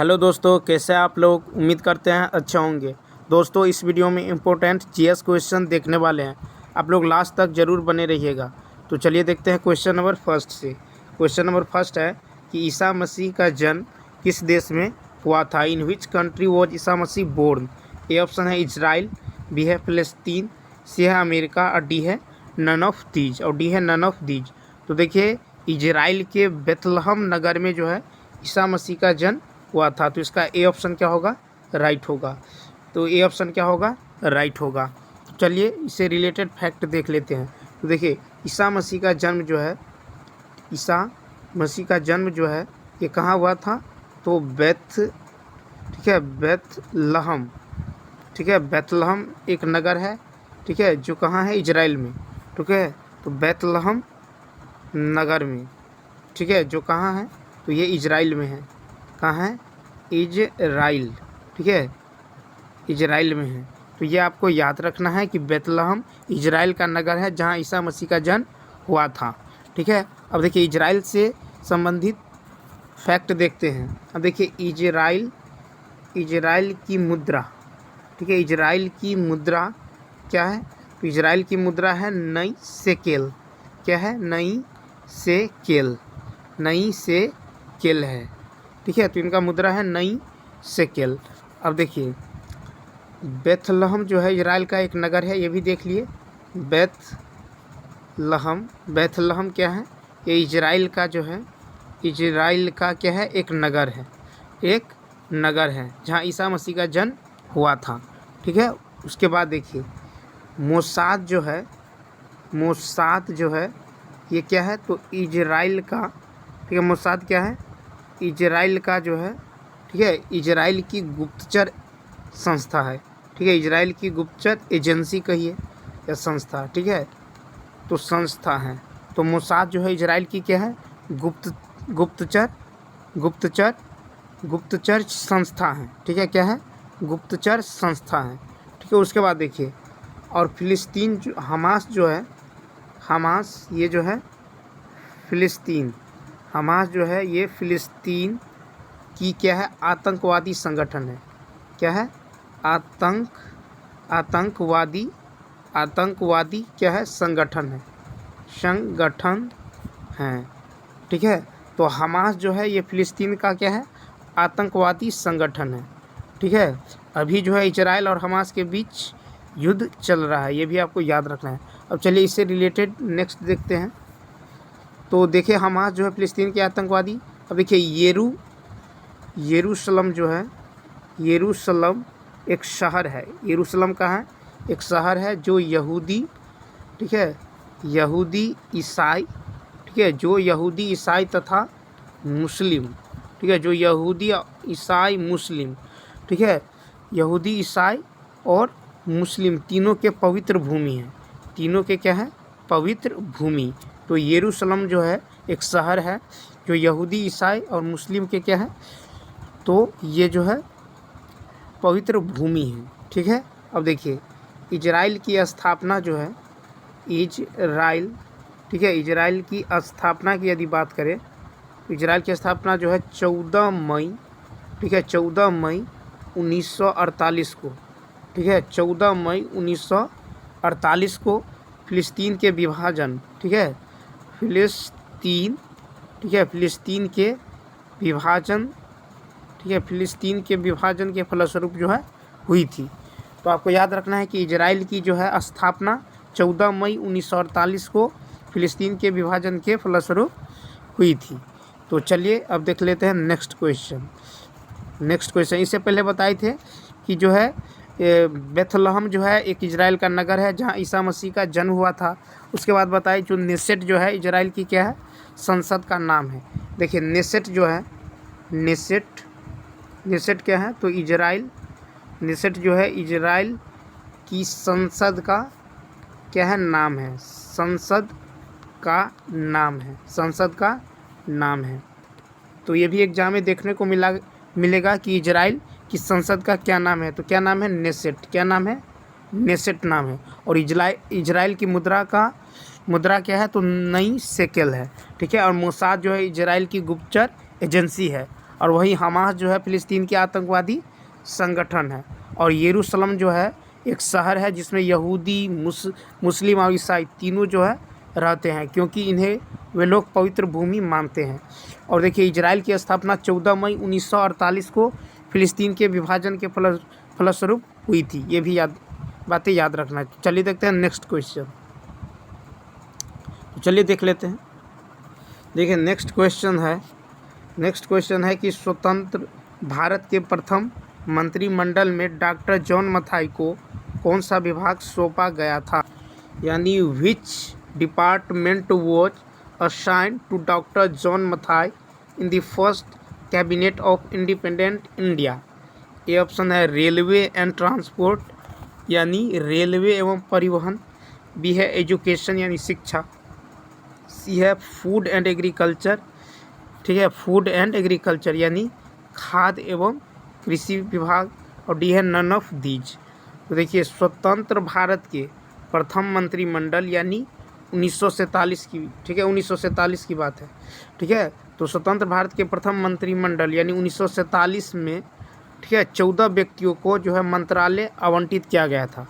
Hello दोस्तों, कैसे हैं आप लोग। उम्मीद करते हैं अच्छे होंगे। दोस्तों, इस वीडियो में इम्पोर्टेंट जीएस क्वेश्चन देखने वाले हैं। आप लोग लास्ट तक ज़रूर बने रहिएगा। तो चलिए देखते हैं क्वेश्चन नंबर फर्स्ट से। क्वेश्चन नंबर फर्स्ट है कि ईसा मसीह का जन्म किस देश में हुआ था। In which country was Isa Masih born. A option है इजराइल, बी है फ़लस्तीन, सी है अमेरिका और डी है नन ऑफ दीज तो देखिए, इजराइल के बेथलहम नगर में जो है ईसा मसीह का जन्म हुआ था। तो इसका ए ऑप्शन क्या होगा, राइट होगा। तो ए ऑप्शन क्या होगा, राइट होगा। तो चलिए इससे रिलेटेड फैक्ट देख लेते हैं। तो देखिए, ईसा मसीह का जन्म जो है ये कहाँ हुआ था। तो बेथलहम, ठीक है। बेथलहम एक नगर है, ठीक है, जो कहाँ है, इजराइल में, ठीक है। तो बेथलहम नगर में, ठीक है, जो कहाँ है, तो ये इजराइल में है। कहाँ है, इजराइल, ठीक है, इजराइल में है। तो ये आपको याद रखना है कि बेथलहम इजराइल का नगर है जहाँ ईसा मसीह का जन्म हुआ था, ठीक है। अब देखिए इजराइल से संबंधित फैक्ट देखते हैं। अब देखिए इजराइल की मुद्रा, ठीक है, इजराइल की मुद्रा क्या है। तो इजराइल की मुद्रा है नई शेकेल। क्या है, नई शेकेल है, ठीक है। तो इनका मुद्रा है नई शेकेल। अब देखिए, बेथलहम जो है इजराइल का एक नगर है, ये भी देख लिए। बेथलहम क्या है, ये इजराइल का जो है, इजराइल का क्या है, एक नगर है जहाँ ईसा मसीह का जन्म हुआ था, ठीक है। उसके बाद देखिए, मोसाद जो है ये क्या है, तो इजराइल का, ठीक है। मोसाद क्या है, इजराइल का जो है, ठीक है, इजराइल की गुप्तचर संस्था है, ठीक है। इजराइल की गुप्तचर एजेंसी कहिए या संस्था, ठीक है, तो संस्था है। तो मोसाद जो है इजराइल की क्या है, गुप्तचर संस्था है, ठीक है। क्या है, गुप्तचर संस्था है, ठीक है। उसके बाद देखिए, और फिलिस्तीन जो हमास जो है, ये जो है फिलिस्तीन, हमास जो है ये फिलिस्तीन की क्या है, आतंकवादी संगठन है। क्या है, आतंकवादी क्या है, संगठन है, ठीक है। तो हमास जो है ये फिलिस्तीन का क्या है, आतंकवादी संगठन है, ठीक है। अभी जो है इजराइल और हमास के बीच युद्ध चल रहा है, ये भी आपको याद रखना है। अब चलिए इससे रिलेटेड नेक्स्ट देखते हैं। तो देखिए, हमास जो है फिलिस्तीन के आतंकवादी। अब देखिए, यरूशलम जो है, यरूशलम एक शहर है। यरूशलम का है, एक शहर है जो यहूदी, ठीक है, यहूदी ईसाई, ठीक है, जो यहूदी ईसाई तथा मुस्लिम, ठीक है, जो यहूदी ईसाई मुस्लिम, ठीक है, यहूदी ईसाई और मुस्लिम तीनों के पवित्र भूमि है। तीनों के क्या है, पवित्र भूमि। तो यरूशलम जो है एक शहर है जो यहूदी ईसाई और मुस्लिम के क्या है, तो ये जो है पवित्र भूमि है, ठीक है। अब देखिए, इजराइल की स्थापना जो है, इजराइल, ठीक है, इजराइल की स्थापना की यदि बात करें, तो इजराइल की स्थापना जो है 14 मई, ठीक है, 14 मई 1948 को, ठीक है, 14 मई 1948 को फिलिस्तीन के विभाजन, ठीक है, फिलिस्तीन के विभाजन के फलस्वरूप जो है हुई थी। तो आपको याद रखना है कि इजराइल की जो है स्थापना 14 मई 1948 को फिलिस्तीन के विभाजन के फलस्वरूप हुई थी। तो चलिए अब देख लेते हैं नेक्स्ट क्वेश्चन। इससे पहले बताए थे कि जो है बेथलहम जो है एक इजराइल का नगर है जहाँ ईसा मसीह का जन्म हुआ था। उसके बाद बताए जो नेसेट जो है इजराइल की क्या है, संसद का नाम है। देखिए, नेसेट जो है, नेसेट क्या है, तो नेसेट जो है इजराइल की संसद का क्या है, नाम है। संसद का नाम है। तो ये भी एग्जाम में देखने को मिलेगा कि इजराइल की संसद का क्या नाम है। तो क्या नाम है, नेसेट। क्या नाम है, नेसेट नाम है। और इजराइल की मुद्रा क्या है, तो नई शेकेल है, ठीक है। और मोसाद जो है इजराइल की गुप्तचर एजेंसी है। और वही हमास जो है फ़िलिस्तीन के आतंकवादी संगठन है। और यरूशलेम जो है एक शहर है जिसमें यहूदी मुस्लिम और ईसाई तीनों जो है रहते हैं, क्योंकि इन्हें वे लोग पवित्र भूमि मानते हैं। और देखिए इजराइल की स्थापना 14 मई 1948 को फ़िलिस्तीन के विभाजन के फलस्वरूप हुई थी। ये भी बातें याद रखना। चलिए देखते हैं नेक्स्ट क्वेश्चन। तो चलिए देख लेते हैं। देखिए नेक्स्ट क्वेश्चन है कि स्वतंत्र भारत के प्रथम मंत्रिमंडल में डॉक्टर जॉन मथाई को कौन सा विभाग सौंपा गया था, यानी which department was assigned to doctor John Mathai in the first cabinet of independent India. A option है रेलवे एंड ट्रांसपोर्ट यानी रेलवे एवं परिवहन, बी है एजुकेशन यानी शिक्षा, सी है फूड एंड एग्रीकल्चर, ठीक है, फूड एंड एग्रीकल्चर यानी खाद्य एवं कृषि विभाग, और डी है नन ऑफ दीज। तो देखिए स्वतंत्र भारत के प्रथम मंत्रिमंडल यानी 1947 की, ठीक है, 1947 की बात है, ठीक है। तो स्वतंत्र भारत के प्रथम मंत्रिमंडल यानी 1947 में, ठीक है, 14 व्यक्तियों को जो है मंत्रालय आवंटित किया गया था,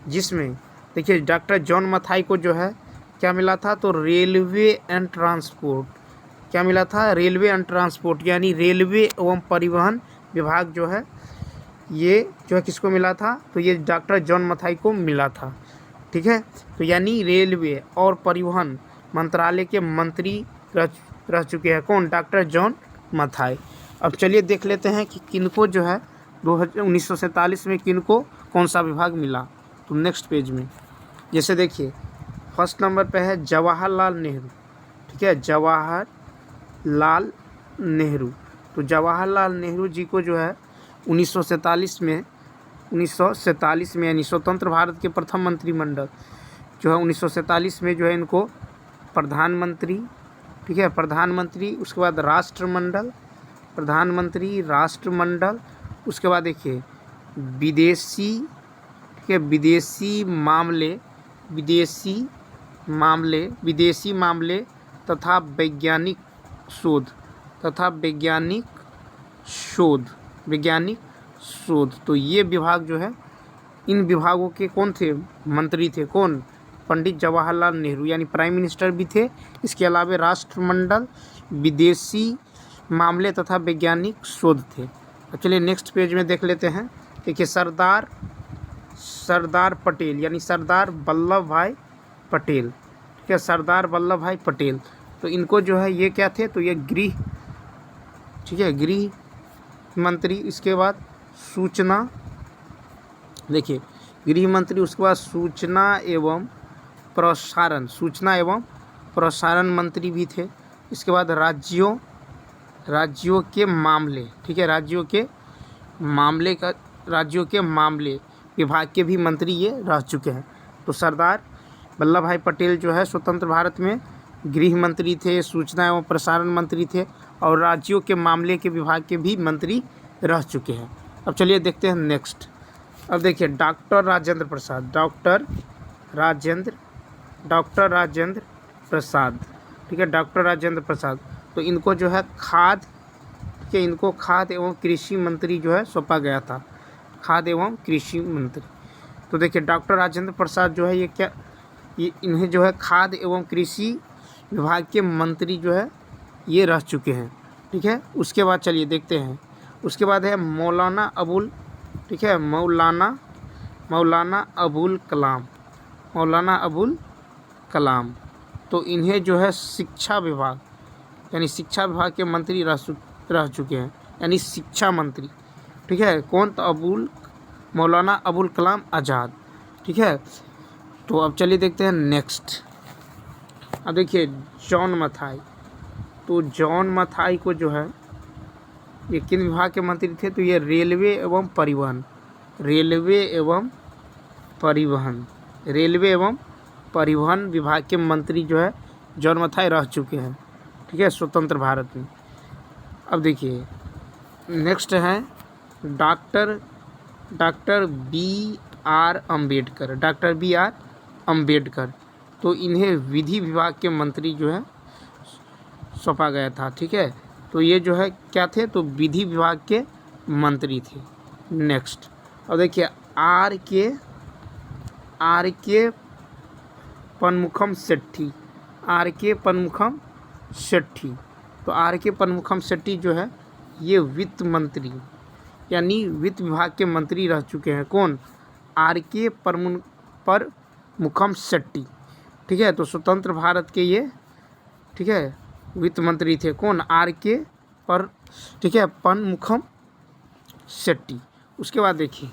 जिसमें देखिए डॉक्टर जॉन मथाई को जो है क्या मिला था, तो रेलवे एंड ट्रांसपोर्ट, क्या मिला था, रेलवे एंड ट्रांसपोर्ट यानी रेलवे एवं परिवहन विभाग जो है ये जो है किसको मिला था, तो ये डॉक्टर जॉन मथाई को मिला था, ठीक है। तो यानी रेलवे और परिवहन मंत्रालय के मंत्री रह चुके हैं कौन, डॉक्टर जॉन मथाई। अब चलिए देख लेते हैं कि किनको जो है 1947 में किनको कौन सा विभाग मिला। तो नेक्स्ट पेज में जैसे देखिए फर्स्ट नंबर पे है जवाहरलाल नेहरू, ठीक है, जवाहरलाल नेहरू। तो जवाहरलाल नेहरू जी को जो है 1947 में यानी स्वतंत्र भारत के प्रथम मंत्रिमंडल जो है 1947 में जो है इनको प्रधानमंत्री, ठीक है, प्रधानमंत्री, उसके बाद राष्ट्रमंडल, प्रधानमंत्री राष्ट्रमंडल, उसके बाद देखिए विदेशी, ठीक है, विदेशी मामले तथा वैज्ञानिक शोध। तो ये विभाग जो है, इन विभागों के कौन थे, मंत्री थे कौन, पंडित जवाहरलाल नेहरू यानी प्राइम मिनिस्टर भी थे। इसके अलावा राष्ट्रमंडल, विदेशी मामले तथा वैज्ञानिक शोध थे। अब चलिए नेक्स्ट पेज में देख लेते हैं। देखिए सरदार पटेल यानी सरदार वल्लभ भाई पटेल, ठीक है, सरदार वल्लभ भाई पटेल। तो इनको जो है ये क्या थे, तो ये गृह, ठीक है, गृह मंत्री, इसके बाद सूचना, देखिए गृह मंत्री, उसके बाद सूचना एवं प्रसारण मंत्री भी थे। इसके बाद राज्यों के मामले, ठीक है, राज्यों के मामले विभाग के भी मंत्री ये रह चुके हैं। तो सरदार वल्लभ भाई पटेल जो है स्वतंत्र भारत में गृह मंत्री थे, सूचना एवं प्रसारण मंत्री थे, और राज्यों के मामले के विभाग के भी मंत्री रह चुके हैं। अब चलिए देखते हैं नेक्स्ट। अब देखिए डॉक्टर राजेंद्र प्रसाद, ठीक है, डॉक्टर राजेंद्र प्रसाद। तो इनको जो है इनको खाद्य एवं कृषि मंत्री जो है सौंपा गया था, खाद्य एवं कृषि मंत्री। तो देखिए डॉक्टर राजेंद्र प्रसाद जो है ये इन्हें जो है खाद्य एवं कृषि विभाग के मंत्री जो है ये रह चुके हैं, ठीक है। उसके बाद चलिए देखते हैं, उसके बाद है मौलाना अबुल, ठीक है, मौलाना अबुल कलाम। तो इन्हें जो है शिक्षा विभाग के मंत्री रह चुके हैं, यानी शिक्षा मंत्री, ठीक है, कौन, तो मौलाना अबुल कलाम आज़ाद, ठीक है। तो अब चलिए देखते हैं नेक्स्ट। अब देखिए जॉन मथाई। तो जॉन मथाई को जो है ये किन विभाग के मंत्री थे, तो ये रेलवे एवं परिवहन विभाग के मंत्री जो है जॉन मथाई रह चुके हैं, ठीक है, स्वतंत्र भारत में। अब देखिए नेक्स्ट है डॉक्टर बी आर अम्बेडकर। तो इन्हें विधि विभाग के मंत्री जो है सौंपा गया था, ठीक है, तो ये जो है क्या थे, तो विधि विभाग के मंत्री थे। नेक्स्ट, और देखिए आर के पनमुखम शेट्टी, आर के पनमुखम शेट्टी। तो आर के पनमुखम शेट्टी जो है ये वित्त मंत्री यानी वित्त विभाग के मंत्री रह चुके हैं। कौन? आर के परमुखम शेट्टी। ठीक है, तो स्वतंत्र भारत के ये, ठीक है, वित्त मंत्री थे। कौन? आर के पर, ठीक है, पनमुखम शेट्टी। उसके बाद देखिए,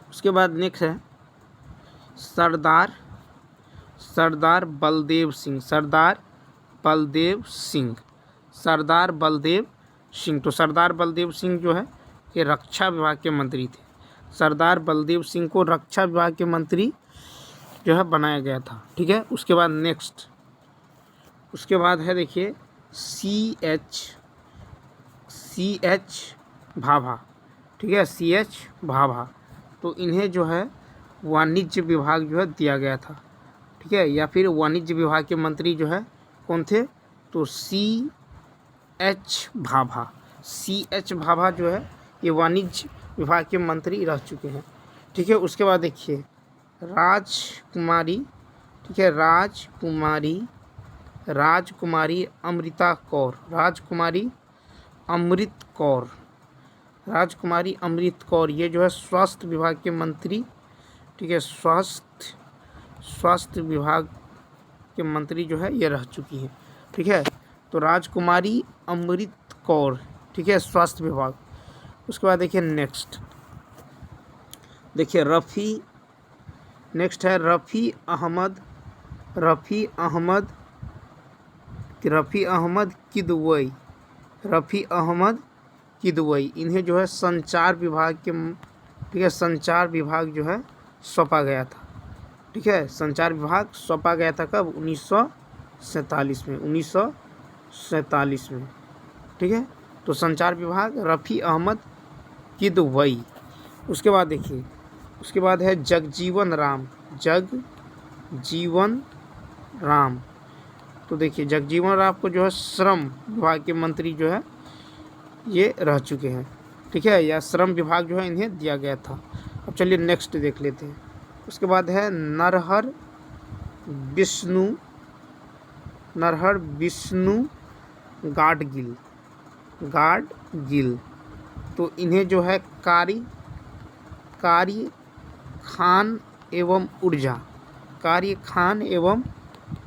उसके बाद नेक्स्ट है सरदार बलदेव सिंह। सरदार बलदेव सिंह। तो सरदार बलदेव सिंह जो है ये रक्षा विभाग के मंत्री थे। सरदार बलदेव सिंह को रक्षा विभाग के मंत्री जो है बनाया गया था। ठीक है, उसके बाद नेक्स्ट, उसके बाद है देखिए सी एच भाभा। ठीक है, सी एच भाभा। तो इन्हें जो है वाणिज्य विभाग जो है दिया गया था। ठीक है, या फिर वाणिज्य विभाग के मंत्री जो है कौन थे, तो सी एच भाभा जो है ये वाणिज्य विभाग के मंत्री रह चुके हैं। ठीक है, उसके बाद देखिए राजकुमारी, ठीक है, राजकुमारी अमृता कौर। राजकुमारी अमृत कौर ये जो है स्वास्थ्य विभाग के मंत्री। ठीक है, स्वास्थ्य विभाग के मंत्री जो है ये रह चुकी हैं। ठीक है, तो राजकुमारी अमृत कौर, ठीक है, स्वास्थ्य विभाग। उसके बाद देखिए नेक्स्ट, देखिए नेक्स्ट है रफ़ी किदवई। इन्हें जो है संचार विभाग के, ठीक है, संचार विभाग जो है सौंपा गया था। ठीक है, संचार विभाग सौंपा गया था कब? 1947 में। ठीक है, तो संचार विभाग रफ़ी अहमद किदवई। उसके बाद देखिए, उसके बाद है जगजीवन राम। तो देखिए जगजीवन राम को जो है श्रम विभाग के मंत्री जो है ये रह चुके हैं। ठीक है, या श्रम विभाग जो है इन्हें दिया गया था। अब चलिए नेक्स्ट देख लेते हैं। उसके बाद है नरहर विष्णु गाडगिल। तो इन्हें जो है कार्य खान एवं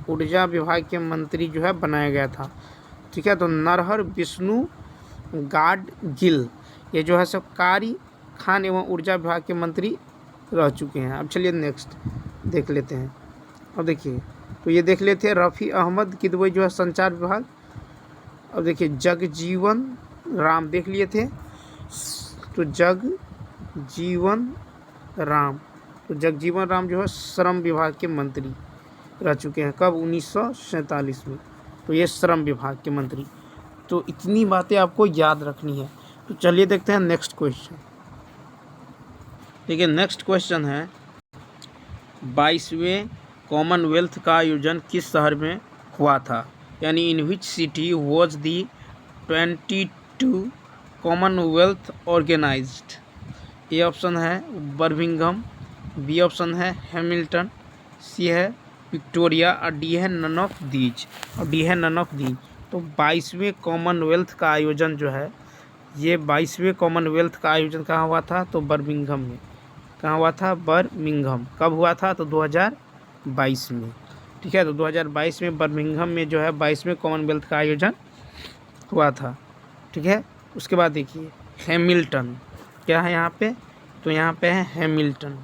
ऊर्जा विभाग के मंत्री जो है बनाया गया था। ठीक है, तो नरहर विष्णु गाडगिल ये जो है सब कार्य खान एवं ऊर्जा विभाग के मंत्री रह चुके हैं। अब चलिए नेक्स्ट देख लेते हैं। अब देखिए, तो ये देख लेते हैं रफ़ी अहमद किदवई जो है संचार विभाग। अब देखिए जगजीवन राम देख लिए थे, तो जगजीवन राम जो है श्रम विभाग के मंत्री रह चुके हैं। कब? 1947 में। तो ये श्रम विभाग के मंत्री। तो इतनी बातें आपको याद रखनी है। तो चलिए देखते हैं नेक्स्ट क्वेश्चन। देखिए नेक्स्ट क्वेश्चन है 22वें कॉमनवेल्थ का आयोजन किस शहर में हुआ था, यानी in which city was the 22 Commonwealth organised. A option है बर्मिंघम, बी ऑप्शन है हैमिल्टन, सी है विक्टोरिया और डी है नन ऑफ दीज। तो 22वें कॉमनवेल्थ का आयोजन जो है, ये 22वें कॉमनवेल्थ का आयोजन कहाँ हुआ था, तो बर्मिंघम में। कहाँ हुआ था? बर्मिंघम। कब हुआ था? तो 2022 में। ठीक है, तो 2022 में बर्मिंघम में जो है 22वें कॉमनवेल्थ का आयोजन हुआ था। ठीक है, उसके बाद देखिए हैमिल्टन क्या है यहाँ पे, तो यहाँ पे है हैमिल्टन।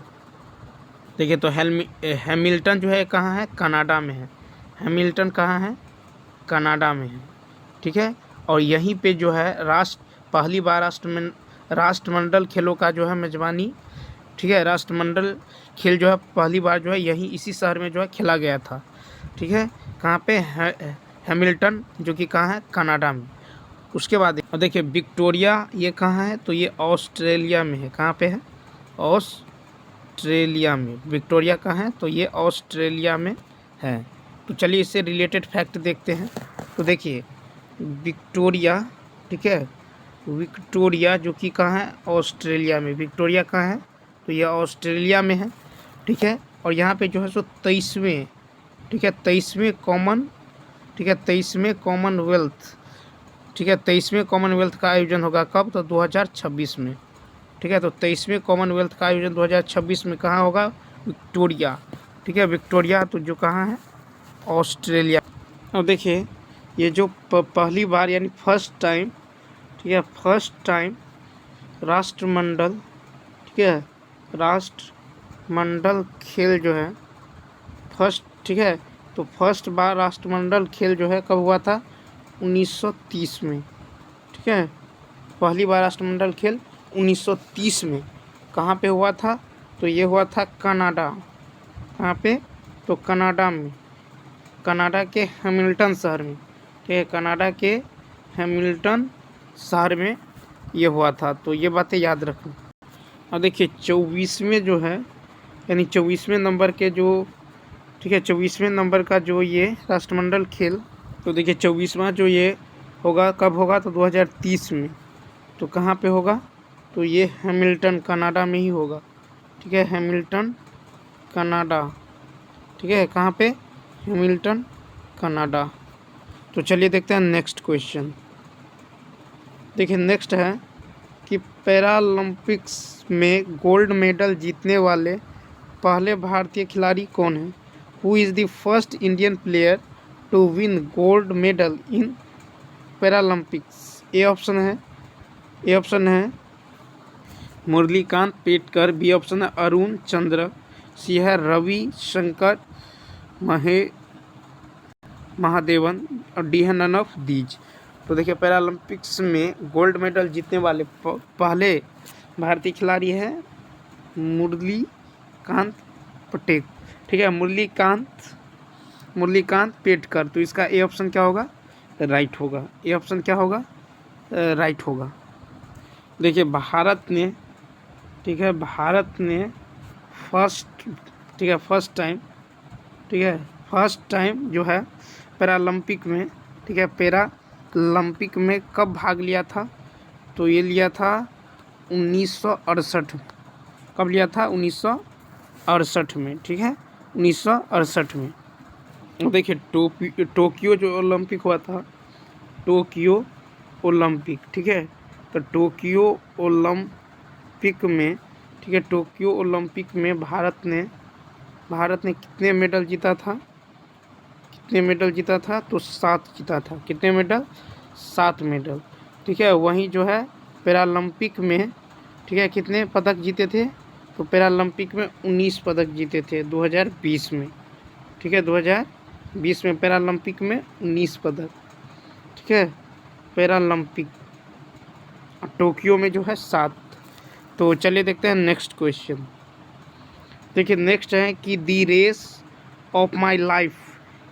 देखिए तो हैमिल्टन जो है कहाँ है? कनाडा में है। हैमिल्टन कहाँ है? कनाडा में है। ठीक है, और यहीं पे जो है पहली बार राष्ट्रमंडल खेलों का जो है मेजबानी, ठीक है, राष्ट्रमंडल खेल जो है पहली बार जो है यहीं इसी शहर में जो है खेला गया था। ठीक है, कहाँ पे? हैमिल्टन, जो कि कहाँ है? कनाडा में। उसके बाद देखिए विक्टोरिया ये कहाँ है, तो ये ऑस्ट्रेलिया में है। कहाँ पे है? ऑस्ट्रेलिया में। विक्टोरिया कहाँ है? तो ये ऑस्ट्रेलिया में है। तो चलिए इससे रिलेटेड फैक्ट देखते हैं। तो देखिए विक्टोरिया, ठीक है, विक्टोरिया जो कि कहाँ है, ऑस्ट्रेलिया में। विक्टोरिया कहाँ है, तो ये ऑस्ट्रेलिया में है, ठीक है। और यहाँ पे जो है सो 23वें, ठीक है, 23वें कॉमन, ठीक है, 23वें कॉमनवेल्थ, ठीक है, 23वें कॉमनवेल्थ का आयोजन होगा कब, तो 2026 में, ठीक है। तो 23वें कॉमनवेल्थ का आयोजन 2026 में कहाँ होगा, विक्टोरिया, ठीक है, विक्टोरिया, तो जो कहाँ है, ऑस्ट्रेलिया। अब देखिए ये जो पहली बार यानी फर्स्ट टाइम, ठीक है, फर्स्ट टाइम राष्ट्रमंडल, ठीक है, राष्ट्रमंडल खेल जो है फर्स्ट, ठीक है, तो फर्स्ट बार राष्ट्रमंडल खेल जो है कब हुआ था, 1930 में, ठीक है। पहली बार राष्ट्रमंडल खेल 1930 में कहाँ पे हुआ था, तो ये हुआ था कनाडा। कहाँ पे, तो कनाडा में, कनाडा के हैमिल्टन शहर में, ठीक है, कनाडा के हैमिल्टन शहर में ये हुआ था। तो ये बातें याद रखें। और देखिए 24वें जो है यानी 24वें नंबर के जो, ठीक है, 24वें नंबर का जो ये राष्ट्रमंडल खेल, तो देखिए 24वां जो ये होगा कब होगा, तो 2030 में। तो कहाँ पे होगा, तो ये हैमिल्टन कनाडा में ही होगा, ठीक है, हैमिल्टन कनाडा, ठीक है, कहाँ पे, हैमिल्टन कनाडा। तो चलिए देखते हैं नेक्स्ट क्वेश्चन। देखिए नेक्स्ट है कि पैरालंपिक्स में गोल्ड मेडल जीतने वाले पहले भारतीय खिलाड़ी कौन है। Who is the first Indian player to win gold medal in Paralympics. A option है मुरलीकांत पेटकर, बी ऑप्शन है अरुण चंद्र, सी है रवि शंकर महादेवन, और डी है नन ऑफ दीज। तो देखिए पैरालंपिक्स में गोल्ड मेडल जीतने वाले पहले भारतीय खिलाड़ी हैं मुरलीकांत पटेल, ठीक है, मुरलीकांत पेटकर। तो इसका ए ऑप्शन क्या होगा, राइट होगा। ए ऑप्शन क्या होगा, राइट होगा। देखिए भारत ने, ठीक है, भारत ने फर्स्ट, ठीक है, फर्स्ट टाइम जो है पैरालंपिक में, ठीक है, पैरालंपिक में कब भाग लिया था, तो ये लिया था 1968। कब लिया था, 1968 में, ठीक है, 1968 में। देखिए टोक्यो जो ओलंपिक हुआ था, टोक्यो ओलंपिक, ठीक है, तो टोक्यो ओलंपिक में, ठीक है, टोक्यो ओलंपिक में भारत ने कितने मेडल जीता था, तो 7 जीता था। कितने मेडल, 7 मेडल, ठीक है। वहीं जो है पैरालंपिक में, ठीक है, कितने पदक जीते थे, तो पैरालंपिक में 19 पदक जीते थे 2020 में, ठीक है, 2020 में पैरालंपिक में 19 पदक, ठीक है, पैरालंपिक। टोक्यो में जो है 7। तो चलिए देखते हैं नेक्स्ट क्वेश्चन। देखिए नेक्स्ट है कि the race of my life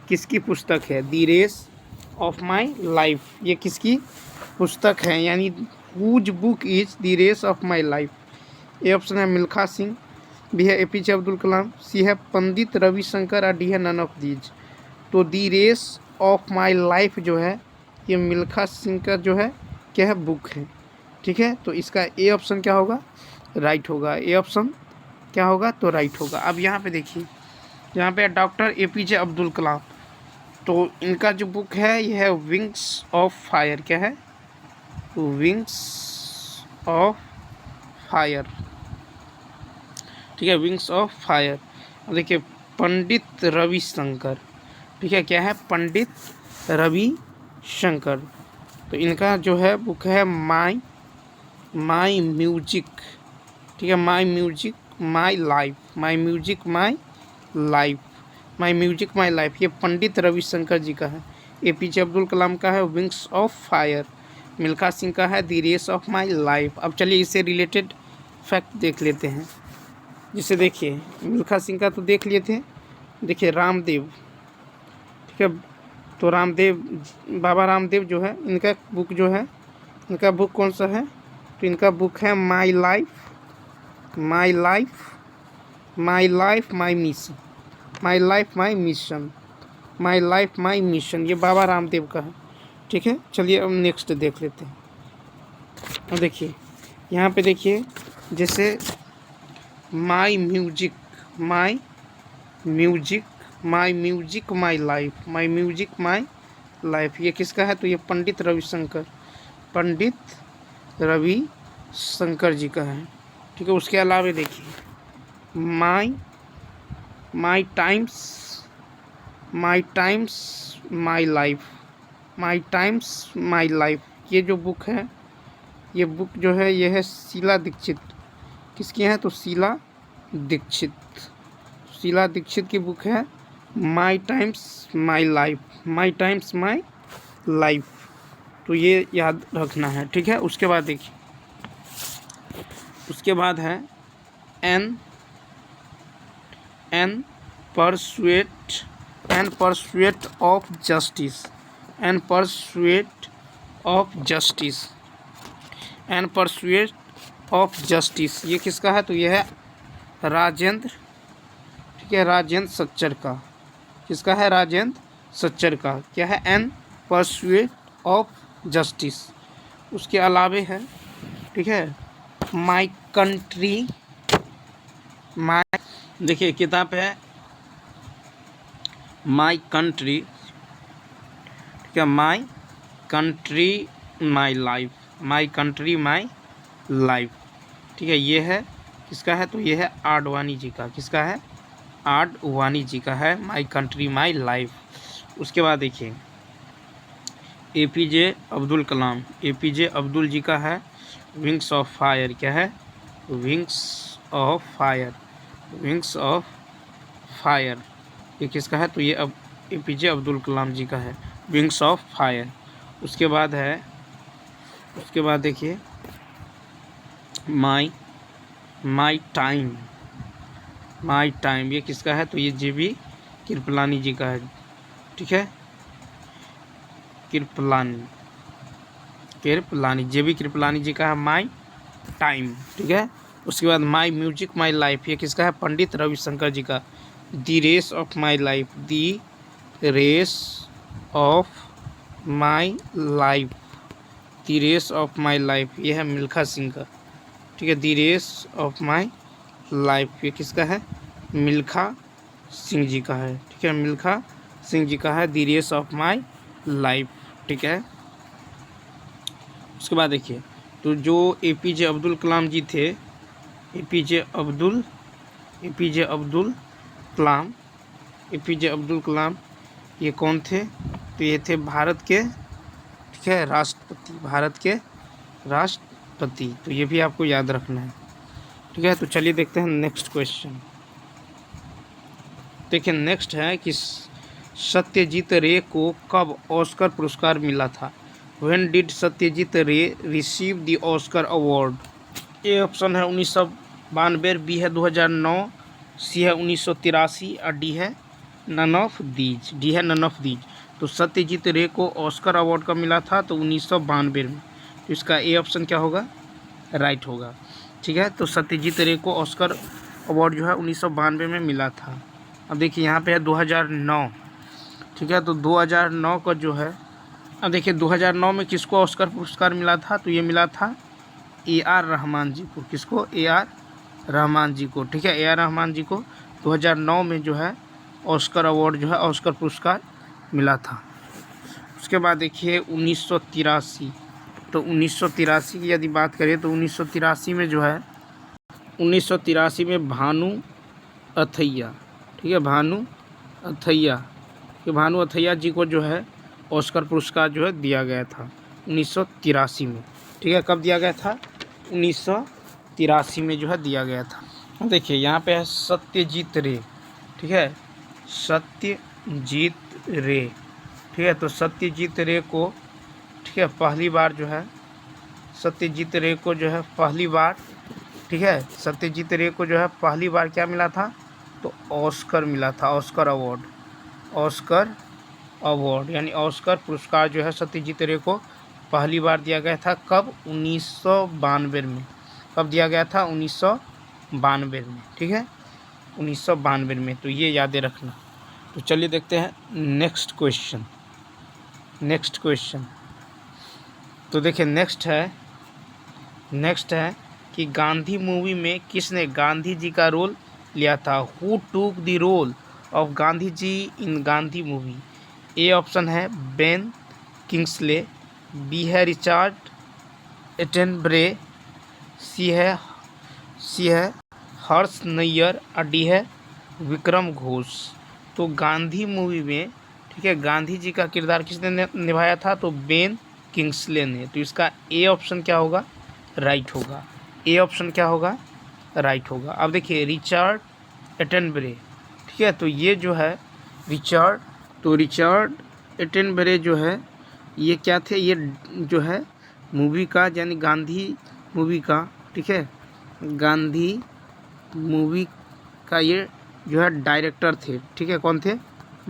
किसकी पुस्तक है। The race of my life ये किसकी पुस्तक है, यानी whose book is the race of my life. A option है मिल्खा सिंह, बी है APJ अब्दुल कलाम, सी है पंडित रविशंकर, और डी है नन ऑफ दीज। तो the race of my life जो है ये मिल्खा सिंह का जो है क्या है, बुक है, ठीक है। तो इसका ए ऑप्शन क्या होगा, राइट होगा। ए ऑप्शन क्या होगा, तो राइट होगा। अब यहाँ पे देखिए, यहाँ पे डॉक्टर APJ अब्दुल कलाम, तो इनका जो बुक है ये है विंग्स ऑफ फायर। क्या है, विंग्स ऑफ फायर, ठीक है, विंग्स ऑफ फायर। देखिए पंडित रविशंकर, ठीक है, क्या है, पंडित रविशंकर, तो इनका जो है बुक है माई म्यूजिक, ठीक है, my music my life, my music my life, ये पंडित रविशंकर जी का है। APJ अब्दुल कलाम का है wings of fire, Milkha Singh का है the race of my life. अब चलिए इससे रिलेटेड फैक्ट देख लेते हैं। जिसे देखिए मिल्खा सिंह का तो देख लिए थे, देखिए रामदेव, ठीक है, तो बाबा रामदेव जो है इनका बुक जो है, इनका बुक कौन सा है, तो इनका बुक है माई लाइफ माई मिशन, ये बाबा रामदेव का है। ठीक है, चलिए अब नेक्स्ट देख लेते हैं। अब देखिए यहाँ पे देखिए, जैसे my music, my music, my music my life, my music my life, ये किसका है? तो ये पंडित रविशंकर, पंडित रविशंकर जी का है। ठीक है, उसके अलावा देखिए my my times, my times my life, my times my life, ये जो बुक है, ये बुक जो है ये है शीला दीक्षित। किसकी है? तो शीला दीक्षित, शीला दीक्षित की बुक है माई times my life, my times my life. तो ये याद रखना है। ठीक है, उसके बाद देखिए, उसके बाद है an an pursuit, an pursuit of justice, an pursuit of justice, an pursuit of justice, ये किसका है? तो ये है राजेंद्र, ठीक है, राजेंद्र सच्चर का। किसका है? राजेंद्र सच्चर का। क्या है? An pursuit of justice. उसके अलावे है, ठीक है, माई कंट्री, माई, देखिए किताब है माई कंट्री, ठीक है, my country my life, my country my life, ठीक है, ये है किसका है? तो ये है आडवाणी जी का। किसका है? आडवाणी जी का है माई कंट्री माई लाइफ। उसके बाद देखिए एपीजे अब्दुल कलाम, एपीजे अब्दुल जी का है विंग्स ऑफ फायर। क्या है? Wings of fire, wings of fire, ये किसका है? तो ये अब एपीजे अब्दुल कलाम जी का है विंग्स ऑफ फायर। उसके बाद है, उसके बाद देखिए my my time, my time, ये किसका है? तो ये जेबी कृपलानी जी का है। ठीक है, कृपलानी, कृपलानी, जेबी कृपलानी जी का है माई टाइम। ठीक है, उसके बाद माई म्यूजिक माई लाइफ, ये किसका है? पंडित रविशंकर जी का। The race of my life, the race of my life, the race of my life, ये है मिल्खा सिंह का। ठीक है, the race of my life, ये किसका है? मिल्खा सिंह जी का है। ठीक है, मिल्खा सिंह जी का है the race of my life. ठीक है, उसके बाद देखिए, तो जो एपीजे अब्दुल कलाम जी थे, एपीजे अब्दुल कलाम, एपीजे अब्दुल कलाम, ये कौन थे? तो ये थे भारत के, ठीक है, राष्ट्रपति, भारत के राष्ट्रपति। तो ये भी आपको याद रखना है। ठीक है, तो चलिए देखते हैं नेक्स्ट क्वेश्चन। देखिए नेक्स्ट है कि सत्यजीत रे को कब ऑस्कर पुरस्कार मिला था? व्हेन डिड सत्यजीत रे receive the Oscar award? A option है 1992, बी है 2009, सी है 1983 और डी है नन ऑफ दीज, डी है नन ऑफ दीज। तो सत्यजीत रे को ऑस्कर अवार्ड कब मिला था? तो 1992 में। तो इसका ए ऑप्शन क्या होगा? राइट होगा। ठीक है, तो सत्यजीत रे को ऑस्कर अवार्ड जो है 1992 में मिला था। अब देखिए यहाँ पे है 2009। ठीक है, तो 2009 का जो है, अब देखिए 2009 में किसको ऑस्कर पुरस्कार मिला था? तो ये मिला था ए.आर. रहमान जी को। किसको? ए.आर. रहमान जी को। ठीक है, ए.आर. रहमान जी को 2009 में जो है ऑस्कर अवार्ड जो है, ऑस्कर पुरस्कार मिला था। उसके बाद देखिए 1983, तो 1983 की यदि बात करें तो 1983 में जो है, 1983 में भानु अथैया, ठीक है, भानु अथैया, कि भानु अथैया जी को जो है ऑस्कर पुरस्कार जो है दिया गया था 1983 में। ठीक है, कब दिया गया था? 1983 में जो है दिया गया था। देखिए यहाँ पे है सत्यजीत रे, ठीक है, सत्यजीत रे। ठीक है, तो सत्यजीत रे को, ठीक है, पहली बार जो है, सत्यजीत रे को जो है पहली बार, ठीक है, सत्यजीत रे को जो है पहली बार क्या मिला था? तो ऑस्कर मिला था, ऑस्कर अवार्ड, ऑस्कर अवार्ड यानी ऑस्कर पुरस्कार जो है सत्यजीत रे को पहली बार दिया गया था। कब? 1992 में। कब दिया गया था? 1992 में। ठीक है, 1992 में। तो ये याद रखना। तो चलिए देखते हैं नेक्स्ट क्वेश्चन। नेक्स्ट क्वेश्चन तो देखिए नेक्स्ट है कि गांधी मूवी में किसने गांधी जी का रोल लिया था। Who took the role of Gandhi ji in Gandhi movie. A option है बेन किंग्सले, बी है रिचर्ड एटनबरे, सी है हर्ष नैयर और डी है विक्रम घोष। तो गांधी मूवी में ठीक है गांधी जी का किरदार किसने निभाया था, तो बेन किंग्सले ने। तो इसका ए ऑप्शन क्या होगा, राइट होगा। ए ऑप्शन क्या होगा, राइट होगा। अब देखिए रिचर्ड एटनबरे, ठीक है, तो ये जो है रिचर्ड एटनबरे जो है ये क्या थे, ये जो है मूवी का यानी गांधी मूवी का, ठीक है, गांधी मूवी का ये जो है डायरेक्टर थे, ठीक है, कौन थे,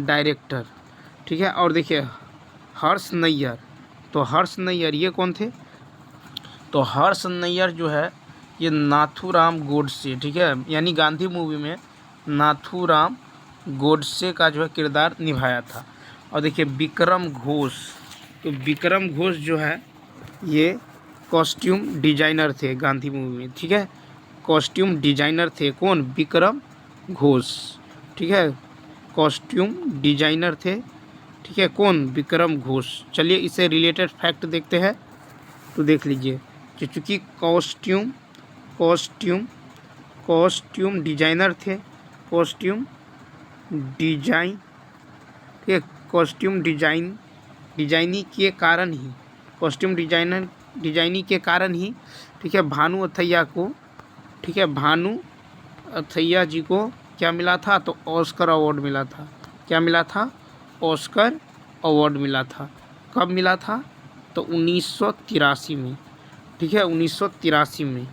डायरेक्टर, ठीक है। और देखिए हर्ष नैयर, तो हर्ष नैयर ये कौन थे, तो हर्ष नैयर जो है ये नाथूराम गोडसे, ठीक है, यानी गांधी मूवी में नाथूराम गोडसे का जो है किरदार निभाया था। और देखिए विक्रम घोष, तो विक्रम घोष जो है ये कॉस्ट्यूम डिजाइनर थे गांधी मूवी में, ठीक है, कॉस्ट्यूम डिजाइनर थे कौन, विक्रम घोष, ठीक है, कॉस्ट्यूम डिजाइनर थे, ठीक है, कौन, विक्रम घोष। चलिए इससे रिलेटेड फैक्ट देखते हैं, तो देख लीजिए कि चूँकि कॉस्ट्यूम डिजाइनर थे, कॉस्ट्यूम डिजाइन, ठीक है, कॉस्ट्यूम डिजाइनिंग के कारण ही, कॉस्ट्यूम डिजाइनिंग के कारण ही, ठीक है, भानु अथैया को, ठीक है, भानु अथैया जी को क्या मिला था, तो ऑस्कर अवार्ड मिला था। क्या मिला था, ऑस्कर अवार्ड मिला था। कब मिला था, तो 1983 में, ठीक है, 1983 में,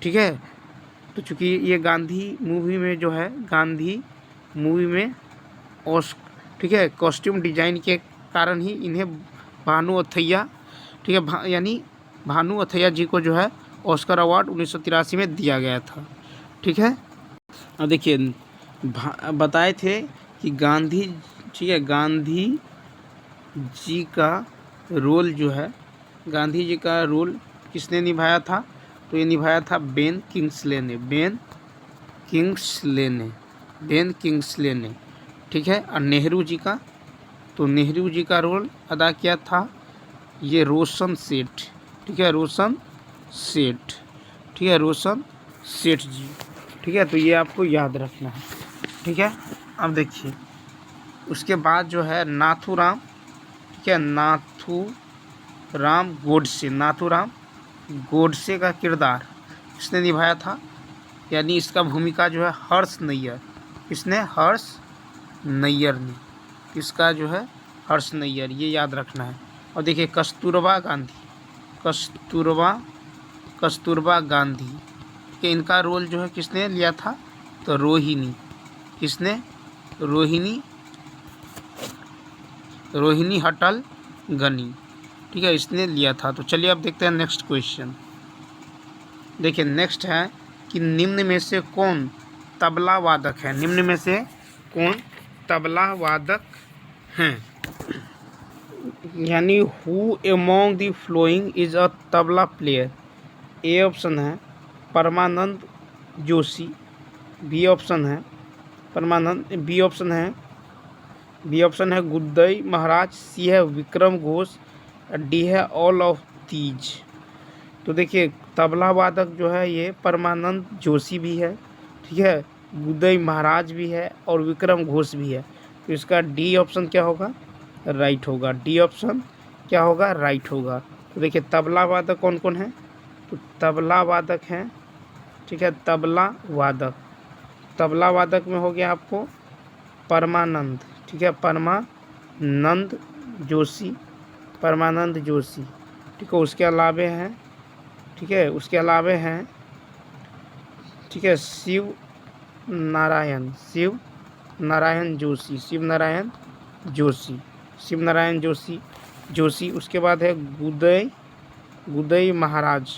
ठीक है। तो चूँकि ये गांधी मूवी में जो है, गांधी मूवी में ठीक है, कॉस्ट्यूम डिजाइन के कारण ही इन्हें भानु अथैया, ठीक है, यानी भानु अथैया जी को जो है ऑस्कर अवार्ड 1983 में दिया गया था, ठीक है। अब देखिए बताए थे कि गांधी, ठीक है, गांधी जी का रोल जो है, गांधी जी का रोल किसने निभाया था, तो ये निभाया था बेन किंग्सले ने, ठीक है। और नेहरू जी का, तो नेहरू जी का रोल अदा किया था ये रोशन सेठ, ठीक है, रोशन सेठ जी, ठीक है। तो ये आपको याद रखना है, ठीक है। अब देखिए उसके बाद जो है नाथूराम, ठीक है, नाथूराम गोडसे का किरदार किसने निभाया था, यानी इसका भूमिका जो है हर्ष नैयर, किसने, हर्ष नैयर ने, इसका जो है हर्ष नैयर, ये याद रखना है। और देखिए कस्तूरबा गांधी के इनका रोल जो है किसने लिया था, तो रोहिणी, किसने, रोहिणी हटल गनी, ठीक है, इसने लिया था। तो चलिए अब देखते हैं नेक्स्ट क्वेश्चन। देखिए नेक्स्ट है कि निम्न में से कौन तबला वादक है, निम्न में से कौन तबला वादक हैं, यानी who among the following is a tabla player. A option है परमानंद जोशी, बी ऑप्शन है गुद्दई महाराज, सी है विक्रम घोष, डी है ऑल ऑफ दीज। तो देखिए तबला वादक जो है ये परमानंद जोशी भी है, ठीक है, गुद्दई महाराज भी है और विक्रम घोष भी है। तो इसका डी ऑप्शन क्या होगा, राइट होगा। डी ऑप्शन क्या होगा, राइट होगा। तो देखिए तबला वादक कौन कौन है, तो तबला वादक हैं, ठीक है, तबला वादक में हो गया आपको परमानंद, ठीक है, परमानंद जोशी, ठीक है, उसके अलावे हैं, ठीक है, शिव नारायण जोशी, उसके बाद है गुदई महाराज,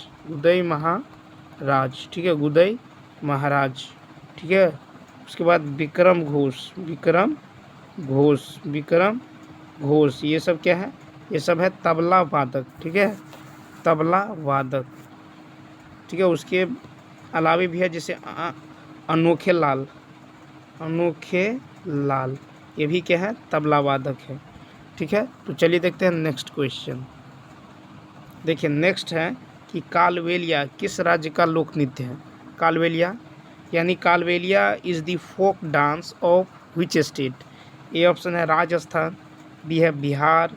ठीक है, गुदई महाराज, ठीक है। उसके बाद विक्रम घोष, ये सब क्या है, ये सब है तबला वादक, ठीक है, तबला वादक, ठीक है। उसके अलावे भी है जैसे अनोखे लाल, अनोखे लाल, ये भी क्या है, तबला वादक है, ठीक है। तो चलिए देखते हैं नेक्स्ट क्वेश्चन। देखिए नेक्स्ट है कि कालबेलिया किस राज्य का लोक नृत्य है। कालबेलिया यानी Kalbelia is the folk dance of which state. A option है राजस्थान, बी है बिहार,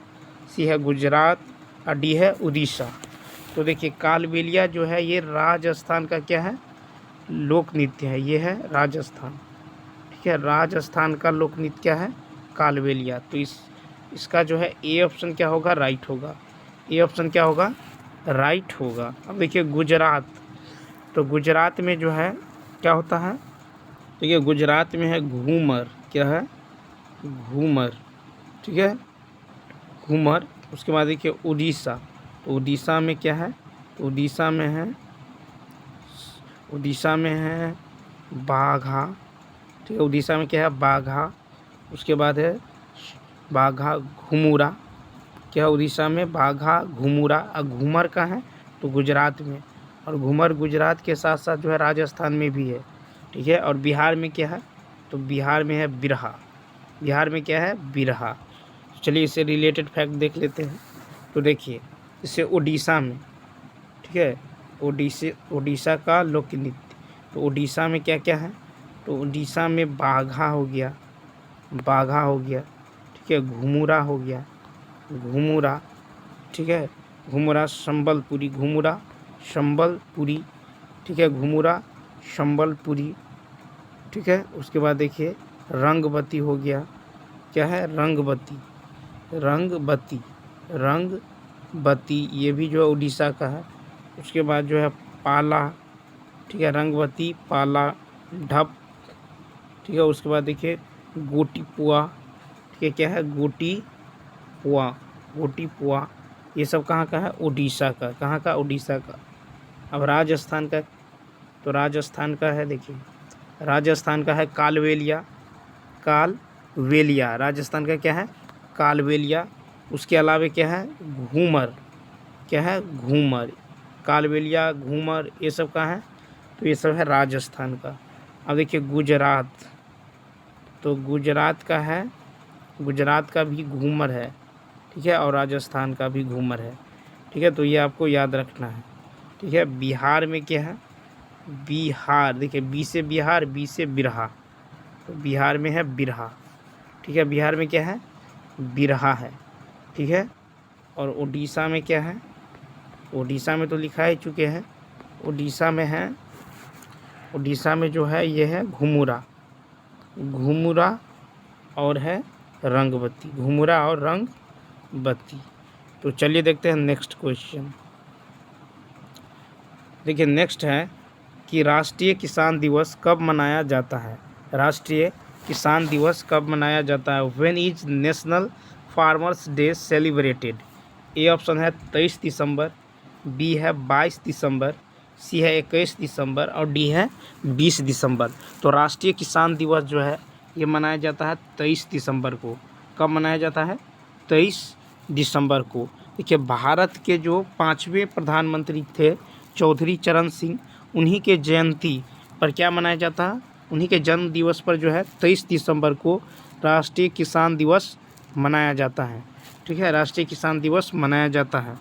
सी है गुजरात और डी है उड़ीसा। तो देखिए कालबेलिया जो है ये राजस्थान का क्या है, लोक नृत्य है, ये है राजस्थान, ठीक है। राजस्थान का लोक नृत्य क्या है, कालबेलिया। तो इसका जो है ए ऑप्शन क्या होगा, राइट होगा। ए ऑप्शन क्या होगा, राइट होगा। अब देखिए गुजरात, तो गुजरात में जो है क्या होता है, देखिए गुजरात में है घूमर, क्या है, घूमर, ठीक है, घूमर। उसके बाद देखिए उड़ीसा, तो उड़ीसा में क्या है, तो उड़ीसा में है, उड़ीसा में है बाघा, ठीक है। उड़ीसा में क्या है, बाघा। उसके बाद है बाघा घुमुरा, क्या है उड़ीसा में, बाघा घुमुरा। और घूमर का है तो गुजरात में, और घूमर गुजरात के साथ साथ जो है राजस्थान में भी है, ठीक है। और बिहार में क्या है, तो बिहार में है बिरहा, बिहार में क्या है, बिरहा। तो चलिए इससे रिलेटेड फैक्ट देख लेते हैं। तो देखिए इससे उड़ीसा में, ठीक है, उड़ीसा का लोक नृत्य, तो उड़ीसा में क्या क्या है, तो उड़ीसा में बाघा हो गया, बाघा हो गया, ठीक है, घुमुरा हो गया, घुमुरा, ठीक है, घुमुरा संबलपुरी, घुमुरा संबलपुरी, ठीक है, घुमुरा संबलपुरी, ठीक है। उसके बाद देखिए रंगबती हो गया, क्या है, रंगबती, रंगबती, रंगबती, ये भी जो है उड़ीसा का है। उसके बाद जो है पाला, ठीक है, रंगबती, पाला, ढप, ठीक है। उसके बाद देखिए गोटी पुआ, ठीक है, क्या है, गोटी पुआ, गोटी पुआ, ये सब कहाँ का है, उड़ीसा का, कहाँ का, उड़ीसा का। अब राजस्थान का, तो राजस्थान का है, देखिए राजस्थान का है कालबेलिया, कालबेलिया, राजस्थान का क्या है, कालबेलिया। उसके अलावे क्या है, घूमर, क्या है, घूमर, कालबेलिया, घूमर, ये सब कहाँ है, तो ये सब है राजस्थान का। अब देखिए गुजरात, तो गुजरात का है, गुजरात का भी घूमर है, ठीक है, और राजस्थान का भी घूमर है, ठीक है। तो ये आपको याद रखना है, ठीक है। बिहार में क्या है, बिहार, देखिए बी से बिहार, बी से बिरहा, तो बिहार में है बिरहा, ठीक है, बिहार में क्या है, बिरहा है, ठीक है। और उड़ीसा में क्या है, उड़ीसा में तो लिखा ही चुके हैं, उड़ीसा में है, उड़ीसा में जो है ये है घुमुरा, घुमुरा और है रंगबत्ती, घुमुरा और रंगबत्ती। तो चलिए देखते हैं नेक्स्ट क्वेश्चन। देखिए नेक्स्ट है कि राष्ट्रीय किसान दिवस कब मनाया जाता है। राष्ट्रीय किसान दिवस कब मनाया जाता है, when is national farmers day celebrated. A option है 23 दिसंबर, बी है 22 दिसंबर, सी है 21 दिसंबर और डी है 20 दिसंबर। तो राष्ट्रीय किसान दिवस जो है ये मनाया जाता है 23 दिसंबर को। कब मनाया जाता है, 23 दिसंबर को। देखिए भारत के जो 5वें प्रधानमंत्री थे चौधरी चरण सिंह, उन्हीं के जयंती पर क्या मनाया जाता है, उन्हीं के जन्म दिवस पर जो है 23 दिसंबर को राष्ट्रीय किसान दिवस मनाया जाता है, ठीक है, राष्ट्रीय किसान दिवस मनाया जाता है।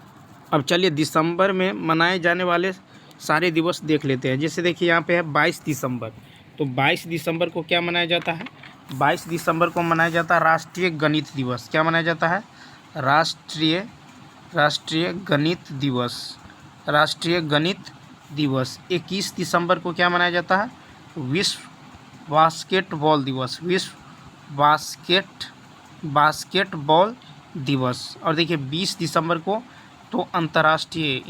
अब चलिए दिसंबर में मनाए जाने वाले सारे दिवस देख लेते हैं। जैसे देखिए यहाँ पे है 22 दिसंबर, तो 22 दिसंबर को क्या मनाया जाता है, 22 दिसंबर को मनाया जाता है राष्ट्रीय गणित दिवस। क्या मनाया जाता है, राष्ट्रीय गणित दिवस, राष्ट्रीय गणित दिवस। 21 दिसंबर को क्या मनाया जाता है, विश्व बास्केटबॉल दिवस, विश्व बास्केटबॉल दिवस। और देखिए 20 दिसंबर को तो अंतर्राष्ट्रीय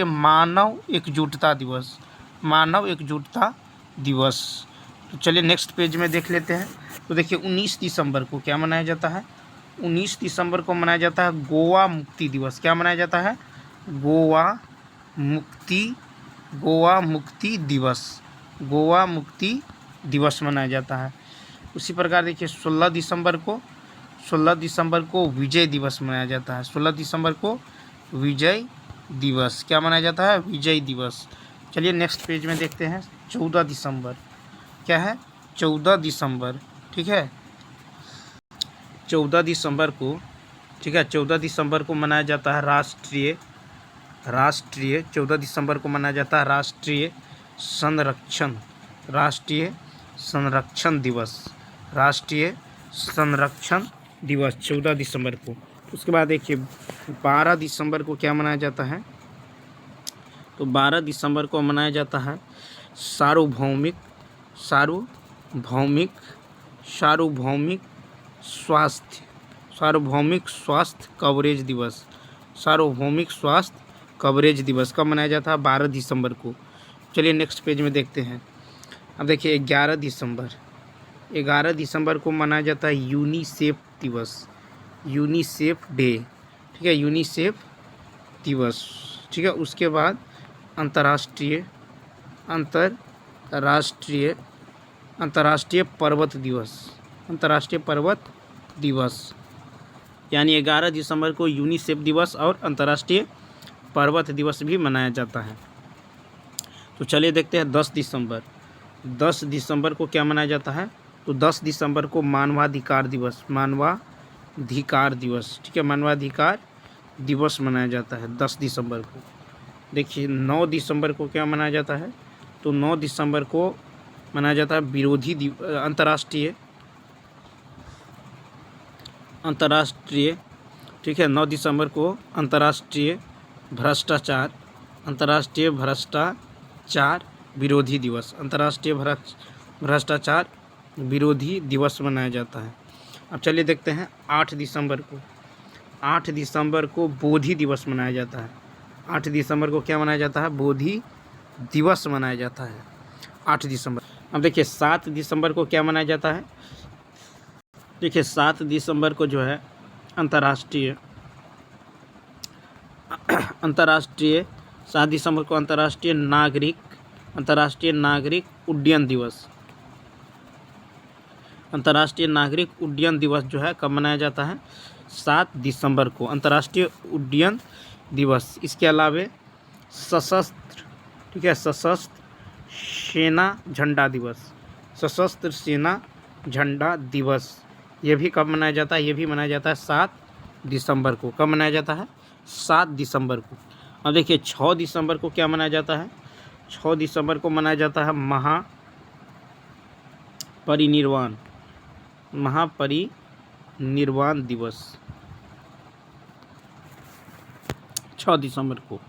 मानव एकजुटता दिवस, मानव एकजुटता दिवस। तो चलिए नेक्स्ट पेज में देख लेते हैं। तो देखिए 19 दिसंबर को क्या मनाया जाता है, 19 दिसंबर को मनाया जाता है गोवा मुक्ति दिवस। क्या मनाया जाता है, गोवा मुक्ति दिवस, गोवा मुक्ति दिवस मनाया जाता है। उसी प्रकार देखिए 16 दिसंबर को विजय दिवस मनाया जाता है, 16 दिसंबर को विजय दिवस। क्या मनाया जाता है? विजय दिवस। चलिए नेक्स्ट पेज में देखते हैं। 14 दिसंबर क्या है? 14 दिसंबर, ठीक है। 14 दिसंबर को, ठीक है, 14 दिसंबर को मनाया जाता है राष्ट्रीय 14 दिसंबर को मनाया जाता है राष्ट्रीय संरक्षण दिवस। राष्ट्रीय संरक्षण दिवस 14 दिसंबर को। उसके बाद देखिए 12 दिसंबर को क्या मनाया जाता है? तो 12 दिसंबर को मनाया जाता है सार्वभौमिक स्वास्थ्य कवरेज दिवस। सार्वभौमिक स्वास्थ्य कवरेज दिवस कब मनाया जाता है? 12 दिसंबर को। चलिए नेक्स्ट पेज में देखते हैं। अब देखिए 11 दिसंबर को मनाया जाता है यूनिसेफ दिवस, यूनिसेफ डे, ठीक है, यूनिसेफ दिवस, ठीक है। उसके बाद अंतर्राष्ट्रीय पर्वत दिवस, यानी 11 दिसंबर को यूनिसेफ दिवस और अंतर्राष्ट्रीय पर्वत दिवस भी मनाया जाता है। तो चलिए देखते हैं 10 दिसंबर को क्या मनाया जाता है? तो 10 दिसंबर को मानवाधिकार दिवस, ठीक है, मानवाधिकार दिवस मनाया जाता है 10 दिसंबर को। देखिए 9 दिसंबर को क्या मनाया जाता है? तो 9 दिसंबर को मनाया जाता है अंतर्राष्ट्रीय, ठीक है, 9 दिसंबर को अंतर्राष्ट्रीय भ्रष्टाचार विरोधी दिवस, अंतर्राष्ट्रीय भ्रष्टाचार विरोधी दिवस मनाया जाता है। अब चलिए देखते हैं 8 दिसंबर को बोधि दिवस मनाया जाता है। 8 दिसंबर को क्या मनाया जाता है? बोधि दिवस मनाया जाता है 8 दिसंबर। अब देखिए 7 दिसंबर को क्या मनाया जाता है? देखिए 7 दिसंबर को जो है अंतर्राष्ट्रीय 7 दिसंबर को अंतर्राष्ट्रीय नागरिक उड्डयन दिवस, अंतर्राष्ट्रीय नागरिक उड्डयन दिवस जो है कब मनाया जाता है? 7 दिसंबर को अंतर्राष्ट्रीय उड्डयन दिवस। इसके अलावा सशस्त्र, ठीक है, सशस्त्र सेना झंडा दिवस, ये भी कब मनाया जाता है? ये भी मनाया जाता है 7 दिसंबर को। कब मनाया जाता है? 7 दिसंबर को। अब देखिए 6 दिसंबर को क्या मनाया जाता है? 6 दिसंबर को मनाया जाता है महापरिनिर्वाण दिवस 6 दिसंबर को।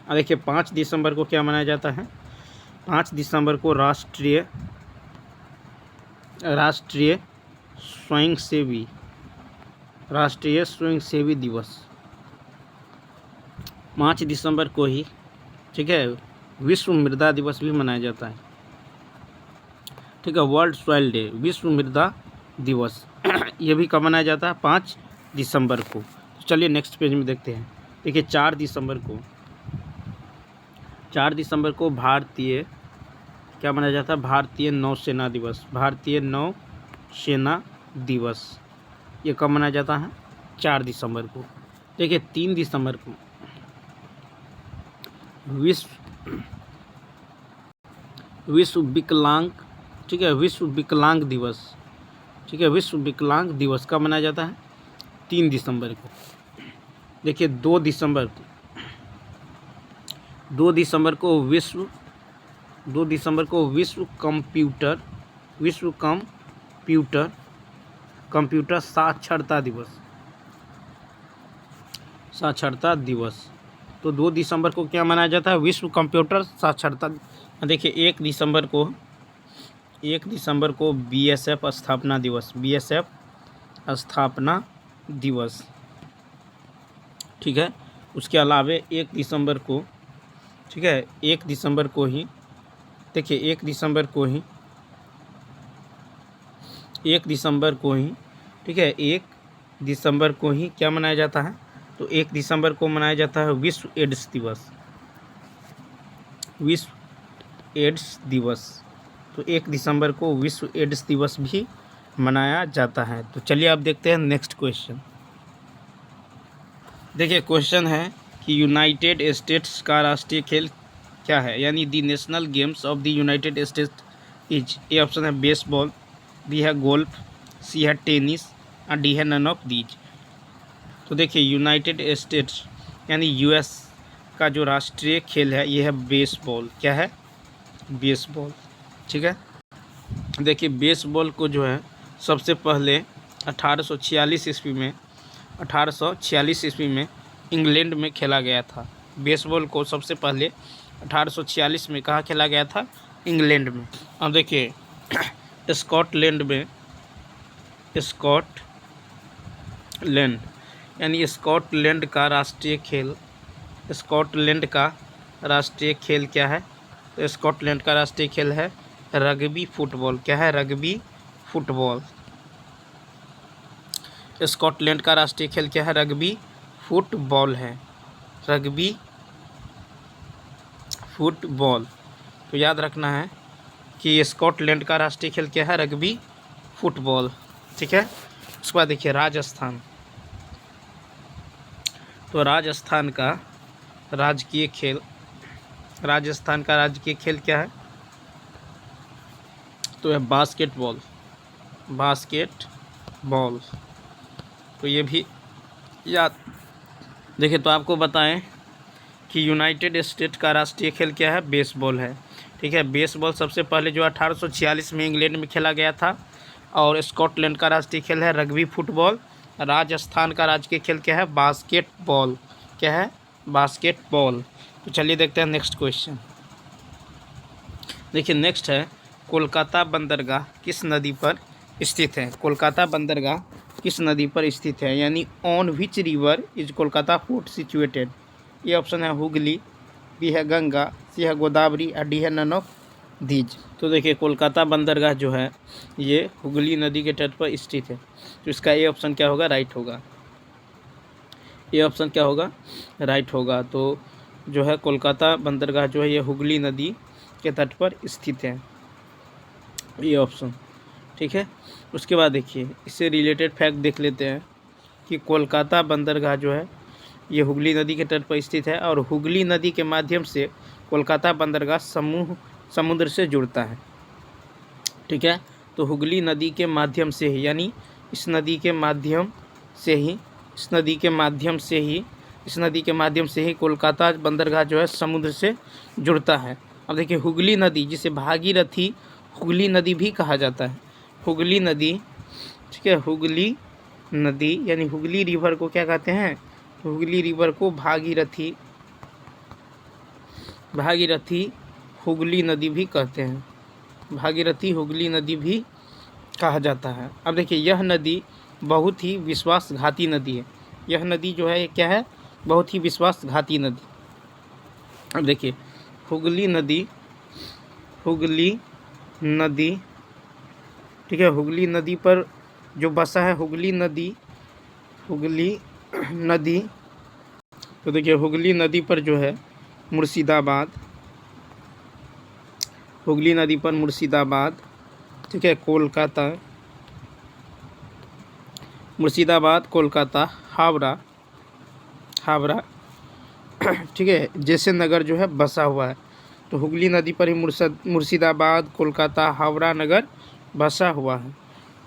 अब देखिए 5 दिसंबर को क्या मनाया जाता है? 5 दिसंबर को राष्ट्रीय स्वयंसेवी दिवस 5 दिसंबर को ही, ठीक है, विश्व मृदा दिवस भी मनाया जाता है, ठीक है, वर्ल्ड सॉइल डे, विश्व मृदा दिवस ये भी कब मनाया जाता है? 5 दिसंबर को। तो चलिए नेक्स्ट पेज में देखते हैं। देखिए 4 दिसंबर को भारतीय क्या मनाया जाता है? भारतीय नौसेना दिवस, ये कब मनाया जाता है? 4 दिसंबर को। देखिए 3 दिसंबर को विश्व विकलांग, ठीक है, विश्व विकलांग दिवस कब मनाया जाता है? 3 दिसंबर को। देखिए 2 दिसंबर को विश्व कंप्यूटर साक्षरता दिवस। तो 2 दिसंबर को क्या मनाया जाता है? विश्व कंप्यूटर साक्षरता। देखिए 1 दिसंबर को बीएसएफ स्थापना दिवस, ठीक है। उसके अलावा 1 दिसंबर को, ठीक है, 1 दिसंबर को ही, देखिए 1 दिसंबर को ही, ठीक है, 1 दिसंबर को ही क्या मनाया जाता है? तो 1 दिसंबर को मनाया जाता है विश्व एड्स दिवस। तो 1 दिसंबर को विश्व एड्स दिवस भी मनाया जाता है। तो चलिए अब देखते हैं नेक्स्ट क्वेश्चन। देखिए क्वेश्चन है कि यूनाइटेड स्टेट्स का राष्ट्रीय खेल क्या है, यानी the national games of the United States is. A option है बेसबॉल, बी है गोल्फ, सी है टेनिस और डी है नन ऑफ दीज। तो देखिए यूनाइटेड स्टेट्स यानी यूएस का जो राष्ट्रीय खेल है ये है बेसबॉल। क्या है? बेसबॉल। ठीक है, देखिए बेसबॉल को जो है सबसे पहले 1846 ईस्वी में इंग्लैंड में खेला गया था। बेसबॉल को सबसे पहले 1846 में कहाँ खेला गया था? इंग्लैंड में। अब देखिए स्कॉटलैंड यानी स्कॉटलैंड का राष्ट्रीय खेल क्या है? तो स्कॉटलैंड का राष्ट्रीय खेल है रग्बी फुटबॉल। क्या है? Rugby football. स्कॉटलैंड का राष्ट्रीय खेल क्या है? रग्बी फुटबॉल है। Rugby football. तो याद रखना है कि स्कॉटलैंड का राष्ट्रीय खेल क्या है? Rugby football. ठीक है, उसके बाद देखिए राजस्थान। तो राजस्थान का राजकीय खेल क्या है? तो है बास्केटबॉल। तो ये भी याद देखिए। तो आपको बताएं कि यूनाइटेड स्टेट्स का राष्ट्रीय खेल क्या है? बेसबॉल है। ठीक है, बेसबॉल सबसे पहले जो 1846 में इंग्लैंड में खेला गया था। और स्कॉटलैंड का राष्ट्रीय खेल है रग्बी फुटबॉल। राजस्थान का राजकीय खेल क्या है? बास्केटबॉल। क्या है? बास्केटबॉल। तो चलिए देखते हैं नेक्स्ट क्वेश्चन। देखिए नेक्स्ट है कोलकाता बंदरगाह किस नदी पर स्थित है? कोलकाता बंदरगाह किस नदी पर स्थित है, यानी on which river is Kolkata port situated? ये ऑप्शन है हुगली, बी है गंगा, सी है गोदावरी और डी है नन ऑफ दीज। तो देखिए कोलकाता बंदरगाह जो है ये हुगली नदी के तट पर स्थित है। तो इसका ए ऑप्शन क्या होगा? राइट होगा। ए ऑप्शन क्या होगा? राइट होगा। तो जो है कोलकाता बंदरगाह जो है ये हुगली नदी के तट पर स्थित है। ये ऑप्शन ठीक है। उसके बाद देखिए इससे रिलेटेड फैक्ट देख लेते हैं कि कोलकाता बंदरगाह जो है ये हुगली नदी के तट पर स्थित है और हुगली नदी के माध्यम से कोलकाता बंदरगाह समुद्र से जुड़ता है। ठीक है, तो हुगली नदी के माध्यम से ही, यानी इस नदी के माध्यम से ही कोलकाता बंदरगाह जो है समुद्र से जुड़ता है। अब देखिए हुगली नदी जिसे भागीरथी हुगली नदी भी कहा जाता है। हुगली नदी, ठीक है, हुगली नदी यानी हुगली रिवर को क्या कहते हैं? हुगली रिवर को भागीरथी हुगली नदी भी कहते हैं। भागीरथी हुगली नदी भी कहा जाता है। अब देखिए यह नदी बहुत ही विश्वासघाती नदी है। यह नदी जो है क्या है? बहुत ही विश्वासघाती नदी। अब देखिए हुगली नदी, ठीक है, हुगली नदी पर जो बसा है हुगली नदी, तो देखिए हुगली नदी पर जो है मुर्शिदाबाद, ठीक है, कोलकाता, हावड़ा, ठीक है, जैसे नगर जो है बसा हुआ है। तो हुगली नदी पर ही मुर्शिदाबाद, कोलकाता, हावड़ा नगर बसा हुआ है।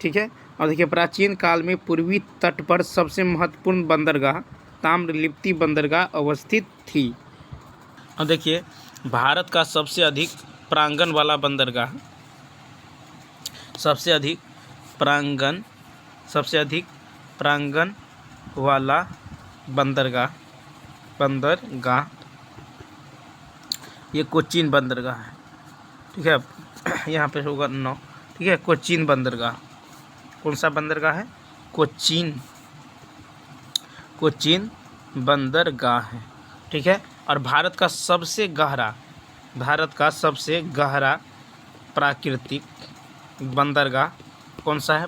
ठीक है, और देखिए प्राचीन काल में पूर्वी तट पर सबसे महत्वपूर्ण बंदरगाह ताम्रलिप्ति बंदरगाह अवस्थित थी। और देखिए भारत का सबसे अधिक प्रांगण वाला बंदरगाह, सबसे अधिक प्रांगण वाला बंदरगाह ये कोचीन बंदरगाह है। ठीक है, यहाँ पे होगा 9। ठीक है, कोचीन बंदरगाह। कौन सा बंदरगाह है? कोचीन बंदरगाह है। ठीक है, और भारत का सबसे गहरा प्राकृतिक बंदरगाह कौन सा है?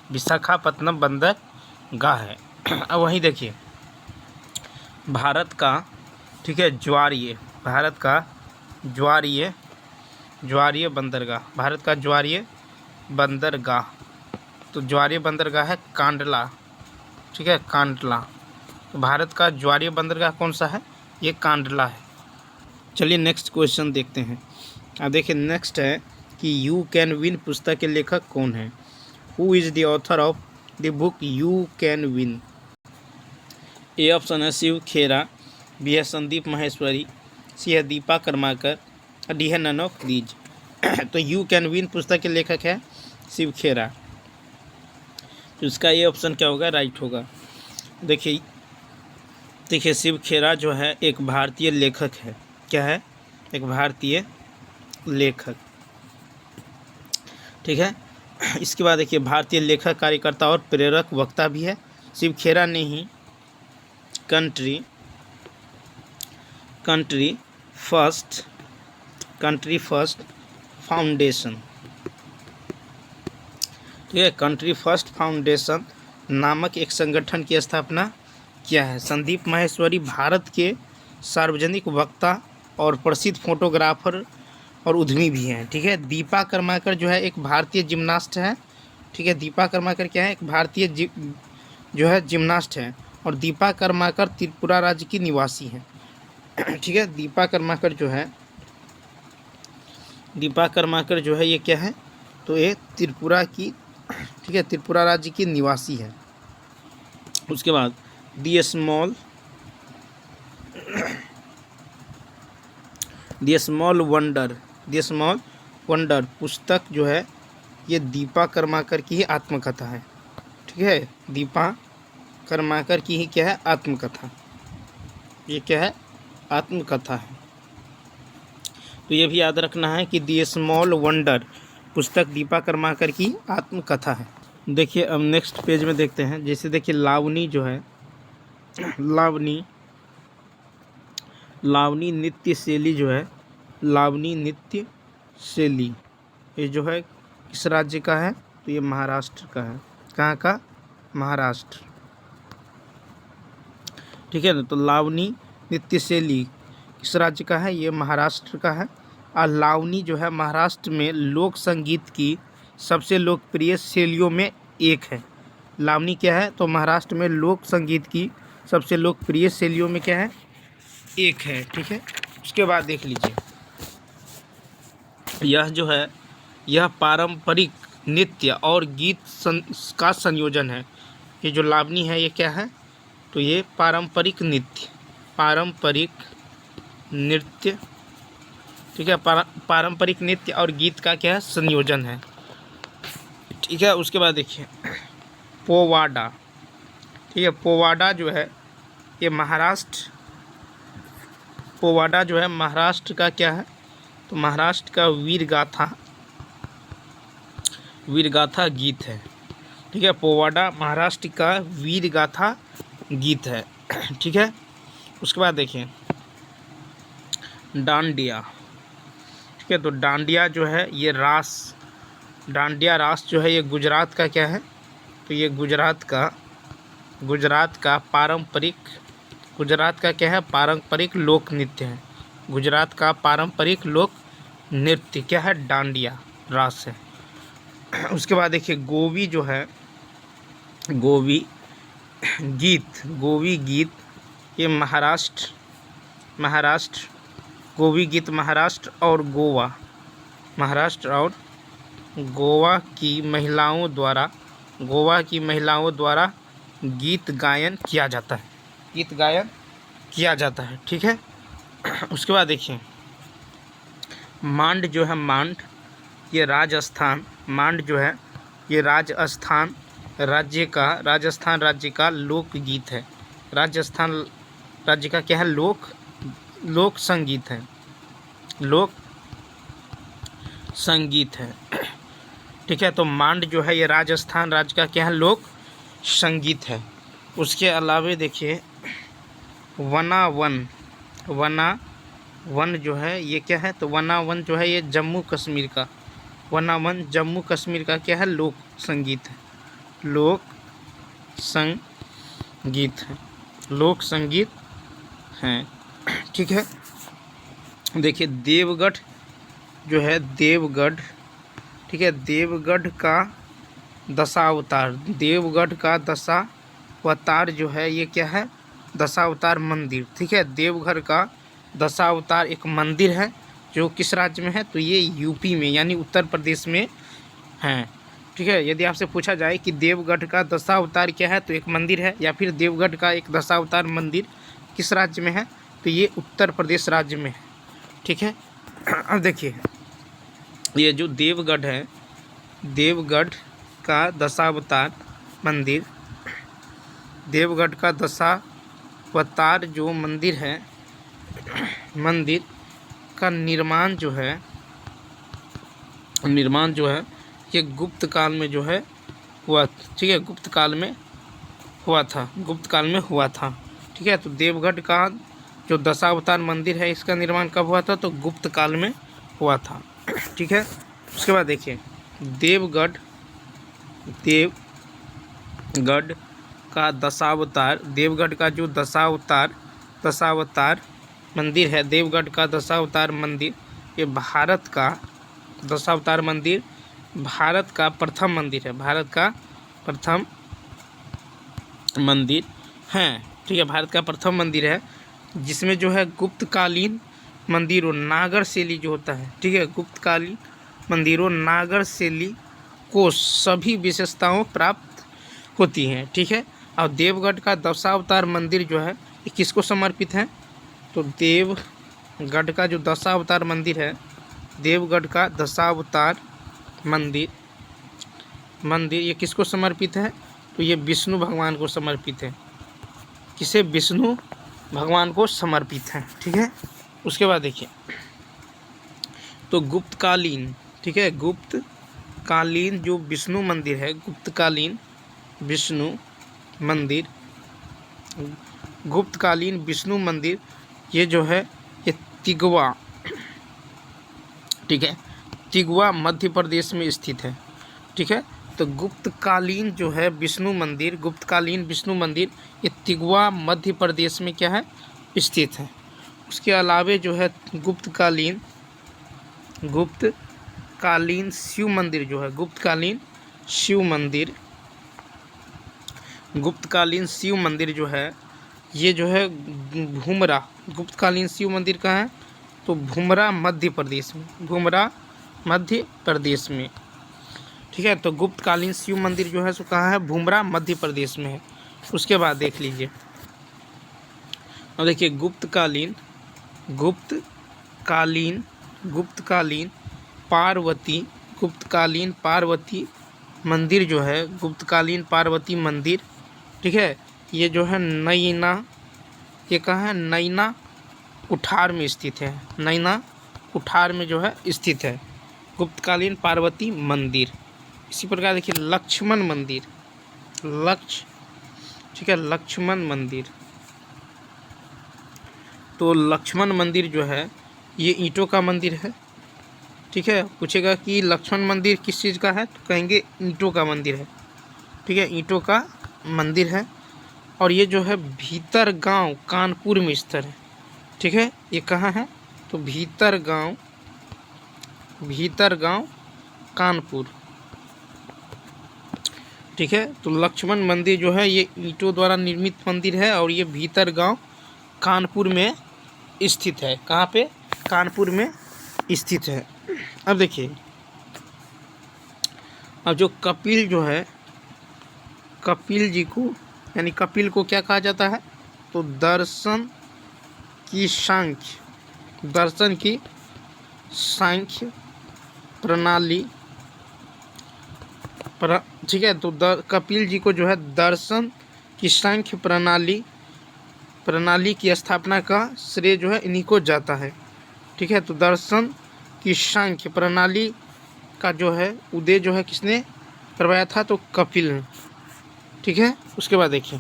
विशाखापत्तनम बंदरगाह है। अब वहीं देखिए भारत का, ठीक है, ज्वारीय बंदरगाह, तो ज्वारीय बंदरगाह है कांडला। ठीक है, कांडला। तो भारत का ज्वारीय बंदरगाह कौन सा है? ये कांडला है। चलिए नेक्स्ट क्वेश्चन देखते हैं। अब देखिए नेक्स्ट है कि यू कैन विन पुस्तक के लेखक कौन है? Who is the author of the book you can win? A option है शिव खेरा, बी है संदीप माहेश्वरी, सी है दीपा कर्माकर, डी है नन ऑफ दीज। तो यू कैन विन पुस्तक के लेखक है शिव खेरा, तो इसका ये ऑप्शन क्या होगा? राइट होगा। देखिए शिव खेरा जो है एक भारतीय लेखक है। क्या है? एक भारतीय लेखक, ठीक है। इसके बाद देखिए भारतीय लेखक, कार्यकर्ता और प्रेरक वक्ता भी है। शिव खेरा ने ही कंट्री फर्स्ट फाउंडेशन, ठीक है, कंट्री फर्स्ट फाउंडेशन नामक एक संगठन की स्थापना किया है। संदीप माहेश्वरी भारत के सार्वजनिक वक्ता और प्रसिद्ध फोटोग्राफर और उद्यमी भी हैं, ठीक है। दीपा कर्माकर जो है एक भारतीय जिम्नास्ट है, ठीक है। दीपा कर्माकर क्या है? एक भारतीय जो है जिम्नास्ट है, और दीपा कर्माकर त्रिपुरा राज्य की निवासी हैं, ठीक है। दीपा कर्माकर जो है ये क्या है? तो ये त्रिपुरा की, ठीक है, त्रिपुरा राज्य की निवासी है। उसके बाद दी स्मॉल वंडर पुस्तक जो है ये दीपा कर्माकर की ही आत्मकथा है, ठीक है। दीपा कर्माकर की ही क्या है? आत्मकथा। ये क्या है? आत्मकथा है। तो ये भी याद रखना है कि दी स्मॉल वंडर पुस्तक दीपा कर्माकर की आत्मकथा है। देखिए अब नेक्स्ट पेज में देखते हैं। जैसे देखिए लावनी जो है, लावनी नृत्य शैली जो है, लावनी नृत्य शैली ये जो है किस राज्य का है? तो ये महाराष्ट्र का है। कहाँ का? महाराष्ट्र, ठीक है ना। तो लावनी नृत्य शैली किस राज्य का है? ये महाराष्ट्र का है। और लावनी जो है महाराष्ट्र में लोक संगीत की सबसे लोकप्रिय शैलियों में एक है। लावनी क्या है? तो महाराष्ट्र में लोक संगीत की सबसे लोकप्रिय शैलियों में क्या है? एक है, ठीक है। उसके बाद देख लीजिए, यह जो है यह पारंपरिक नृत्य और गीत का संयोजन है। ये जो लावनी है ये क्या है? तो ये पारंपरिक नृत्य, ठीक है, पारंपरिक नृत्य और गीत का क्या है? संयोजन है, ठीक है। उसके बाद देखिए पोवाडा, ठीक है। पोवाडा जो है ये पोवाडा जो है महाराष्ट्र का क्या है? तो महाराष्ट्र का वीर गाथा गीत है, ठीक है। पोवाडा महाराष्ट्र का वीर गाथा गीत है, ठीक है। उसके बाद देखिए डांडिया, ठीक है। तो डांडिया जो है ये डांडिया रास जो है ये गुजरात का क्या है? तो ये गुजरात का क्या है? पारंपरिक लोक नृत्य है। गुजरात का पारंपरिक लोक नृत्य क्या है? डांडिया रास है। उसके बाद देखिए गोवी जो है, गोवी गीत ये महाराष्ट्र गोवी गीत महाराष्ट्र और गोवा की महिलाओं द्वारा गीत गायन किया जाता है, ठीक है। उसके बाद देखिए मांड जो है, ये राजस्थान राज्य का लोकगीत है। राजस्थान राज्य का क्या है? लोक संगीत है, ठीक है। तो मांड जो है ये राजस्थान राज्य का क्या है? लोक संगीत है। उसके अलावा देखिए वनावन जो है ये क्या है? तो वनावन जो है ये जम्मू कश्मीर का क्या है? लोक संगीत है, ठीक है। देखिए देवगढ़ जो है, ठीक है, देवगढ़ का दशावतार जो है ये क्या है? दशावतार मंदिर, ठीक है। देवघर का दशावतार एक मंदिर है जो किस राज्य में है, तो ये यूपी में यानी उत्तर प्रदेश में है, ठीक है। यदि आपसे पूछा जाए कि देवगढ़ का दशावतार क्या है, तो एक मंदिर है, या फिर देवगढ़ का एक दशावतार मंदिर किस राज्य में है, तो ये उत्तर प्रदेश राज्य में है, ठीक है। अब देखिए ये जो देवगढ़ है, देवगढ़ का दशावतार मंदिर, देवगढ़ का दशावतार जो मंदिर है, मंदिर का निर्माण जो है ये गुप्त काल में जो है हुआ, ठीक है। गुप्त काल में हुआ था, ठीक है। तो देवगढ़ का जो दशावतार मंदिर है इसका निर्माण कब हुआ था, तो गुप्त काल में हुआ था, ठीक है। उसके बाद देखिए देवगढ़ का दशावतार, देवगढ़ का जो दशावतार मंदिर है, देवगढ़ का दशावतार मंदिर, ये भारत का दशावतार मंदिर भारत का प्रथम मंदिर है, भारत का प्रथम मंदिर है, ठीक है। भारत का प्रथम मंदिर है जिसमें जो है गुप्तकालीन मंदिरों, नागर शैली जो होता है, ठीक है, गुप्तकालीन मंदिरों नागर शैली को सभी विशेषताओं प्राप्त होती हैं, ठीक है। और देवगढ़ का दशावतार मंदिर जो है ये किसको समर्पित है, तो देवगढ़ का जो दशावतार मंदिर है, देवगढ़ का दशावतार मंदिर ये किसको समर्पित है, तो ये विष्णु भगवान को समर्पित है, किसे, विष्णु भगवान को समर्पित है, ठीक है। उसके बाद देखिए तो गुप्तकालीन, ठीक है, गुप्तकालीन जो विष्णु मंदिर है, गुप्तकालीन विष्णु मंदिर ये जो है ये तिगवा, ठीक है, तिगवा मध्य प्रदेश में स्थित है, ठीक है। तो गुप्तकालीन जो है गुप्तकालीन विष्णु मंदिर ये तिगवा मध्य प्रदेश में क्या है, स्थित है। उसके अलावे जो है गुप्तकालीन शिव मंदिर जो है, गुप्तकालीन शिव मंदिर जो है ये जो है भूमरा, गुप्तकालीन शिव मंदिर कहाँ है, तो भूमरा मध्य प्रदेश में, ठीक है। तो गुप्तकालीन शिव मंदिर जो है सो कहाँ है, भूमरा मध्य प्रदेश में है। उसके बाद देख लीजिए, अब देखिए गुप्तकालीन पार्वती मंदिर जो है, गुप्तकालीन पार्वती मंदिर, ठीक है, ये जो है नैना, ये कहाँ है, नैना उठार में स्थित है, नैना उठार में जो है स्थित है गुप्तकालीन पार्वती मंदिर। इसी प्रकार देखिए लक्ष्मण मंदिर, ठीक है, लक्ष्मण मंदिर, तो लक्ष्मण मंदिर जो है ये ईंटों का मंदिर है, ठीक है। पूछेगा कि लक्ष्मण मंदिर किस चीज़ का है, तो कहेंगे ईंटों का मंदिर है, ठीक है, ईंटों का मंदिर है। और ये जो है भीतर गांव कानपुर में स्थित है, ठीक है। ये कहाँ है, तो भीतर गांव कानपुर, ठीक है। तो लक्ष्मण मंदिर जो है ये ईंटों द्वारा निर्मित मंदिर है और ये भीतर गांव कानपुर में स्थित है। कहाँ पे, कानपुर में स्थित है। अब देखिए अब जो कपिल जो है, कपिल जी को यानी कपिल को क्या कहा जाता है, तो दर्शन की सांख्य प्रणाली, ठीक है। तो कपिल जी को जो है दर्शन की सांख्य प्रणाली की स्थापना का श्रेय जो है इन्हीं को जाता है, ठीक है। तो दर्शन की सांख्य प्रणाली का जो है उदय जो है किसने करवाया था, तो कपिल ने, ठीक है। उसके बाद देखिए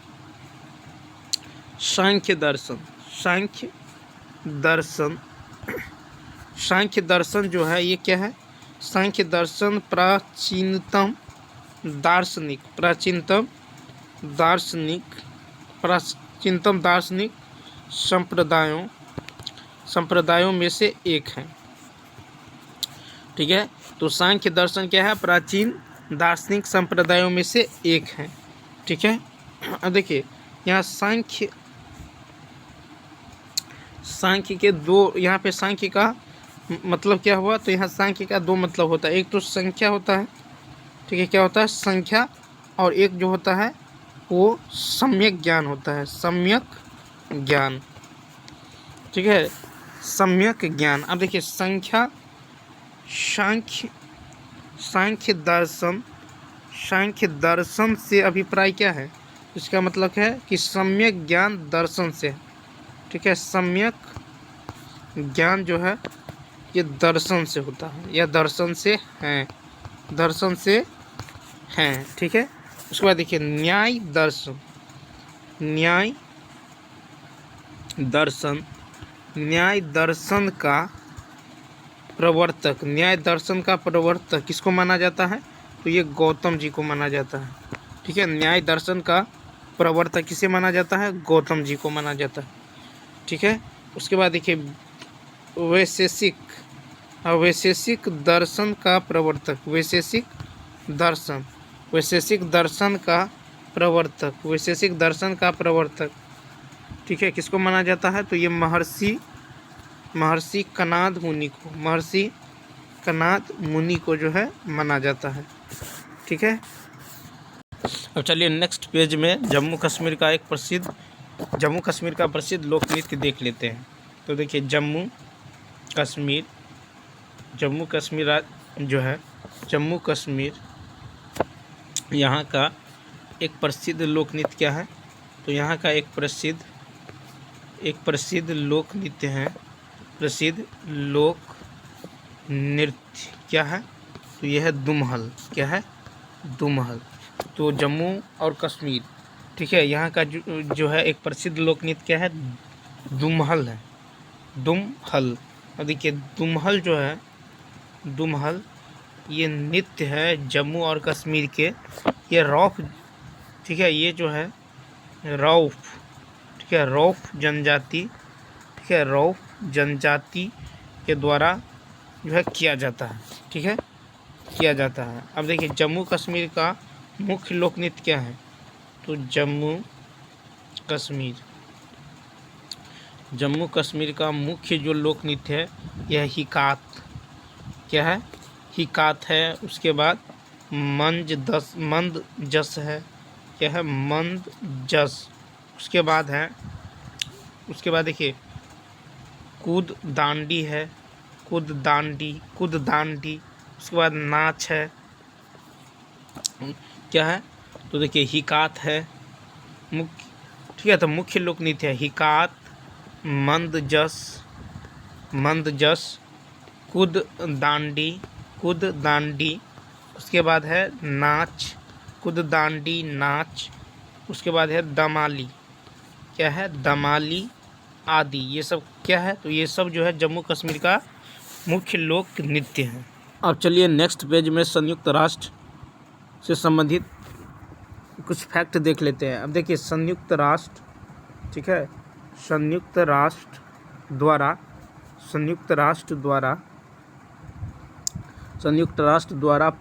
सांख्य दर्शन जो है ये क्या है, सांख्य दर्शन प्राचीनतम दार्शनिक संप्रदायों में से एक है, ठीक है। तो सांख्य दर्शन क्या है, प्राचीन दार्शनिक संप्रदायों में से एक है, ठीक है। अब देखिए यहाँ सांख्य सांख्य के दो, यहाँ पे सांख्य का मतलब क्या हुआ, तो यहाँ सांख्य का दो मतलब होता है। एक तो संख्या होता है, ठीक है, क्या होता है, संख्या, और एक जो होता है वो सम्यक ज्ञान होता है, सम्यक ज्ञान, ठीक है, सम्यक ज्ञान। अब देखिए संख्या, सांख्य दर्शन से अभिप्राय क्या है, इसका मतलब है कि सम्यक ज्ञान दर्शन से, ठीक है, सम्यक ज्ञान जो है ये दर्शन से होता है, या दर्शन से है, दर्शन से हैं, ठीक है। उसके बाद देखिए न्याय दर्शन, न्याय दर्शन, न्याय दर्शन का प्रवर्तक, न्याय दर्शन का प्रवर्तक किसको माना जाता है, तो ये गौतम जी को माना जाता है, ठीक है। न्याय दर्शन का प्रवर्तक किसे माना जाता है, गौतम जी को माना जाता है, ठीक है। उसके बाद देखिए वैशेषिक, वैशेषिक दर्शन का प्रवर्तक, वैशेषिक दर्शन, वैशेषिक दर्शन का प्रवर्तक, वैशेषिक दर्शन का प्रवर्तक, ठीक है, किसको माना जाता है, तो ये महर्षि कनाद मुनि को, महर्षि कनाद मुनि को जो है माना जाता है, ठीक है। अब चलिए नेक्स्ट पेज में जम्मू कश्मीर का प्रसिद्ध लोक नृत्य देख लेते हैं। तो देखिए जम्मू कश्मीर जो है, जम्मू कश्मीर यहाँ का एक प्रसिद्ध लोक नृत्य क्या है, तो यहाँ का एक प्रसिद्ध लोक नृत्य है, प्रसिद्ध लोक नृत्य क्या है, तो यह है दुमहल, क्या है, दुमहल। तो जम्मू और कश्मीर, ठीक है, यहाँ का जो है एक प्रसिद्ध लोक नृत्य क्या है, दुमहल है, दुमहल। और देखिए दुमहल जो है, दुमहल ये नृत्य है जम्मू और कश्मीर के, ये रौफ, ठीक है, ये जो है रौफ, ठीक है, रौफ जनजाति, ठीक है, रौफ जनजाति के द्वारा जो है किया जाता है, ठीक है, किया जाता है। अब देखिए जम्मू कश्मीर का मुख्य लोक नृत्य क्या है, तो जम्मू कश्मीर का मुख्य जो लोक नृत्य है यह हिकात, क्या है, हिकात है। उसके बाद मंद जस है, क्या है, मंद जस। उसके बाद देखिए कूद दांडी है, कूद दांडी। उसके बाद नाच है, क्या है, तो देखिए हिकात है मुख्य, ठीक है, तो मुख्य लोक नृत्य है हिकात, मंद जस, कूद दांडी। उसके बाद है नाच, कूद दांडी नाच। उसके बाद है दमाली, क्या है, दमाली आदि। ये सब क्या है, तो ये सब जो है जम्मू कश्मीर का मुख्य लोक नृत्य है। अब चलिए नेक्स्ट पेज में संयुक्त राष्ट्र से संबंधित कुछ फैक्ट देख लेते हैं। अब देखिए संयुक्त राष्ट्र, ठीक है, संयुक्त राष्ट्र द्वारा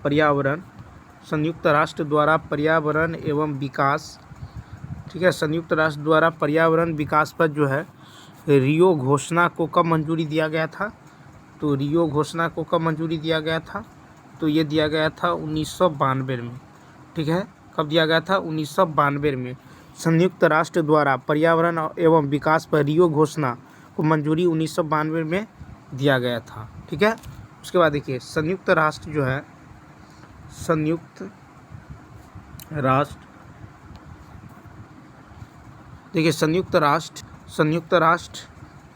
पर्यावरण एवं विकास, ठीक है, संयुक्त राष्ट्र द्वारा पर्यावरण विकास पर जो है रियो घोषणा को कब मंजूरी दिया गया था, तो रियो घोषणा को कब मंजूरी दिया गया था, तो ये दिया गया था 1992 में, ठीक है, कब दिया गया था, 1992 में। संयुक्त राष्ट्र द्वारा पर्यावरण एवं विकास पर रियो घोषणा को मंजूरी 1992 में दिया गया था, ठीक है। उसके बाद देखिए संयुक्त राष्ट्र जो है, संयुक्त राष्ट्र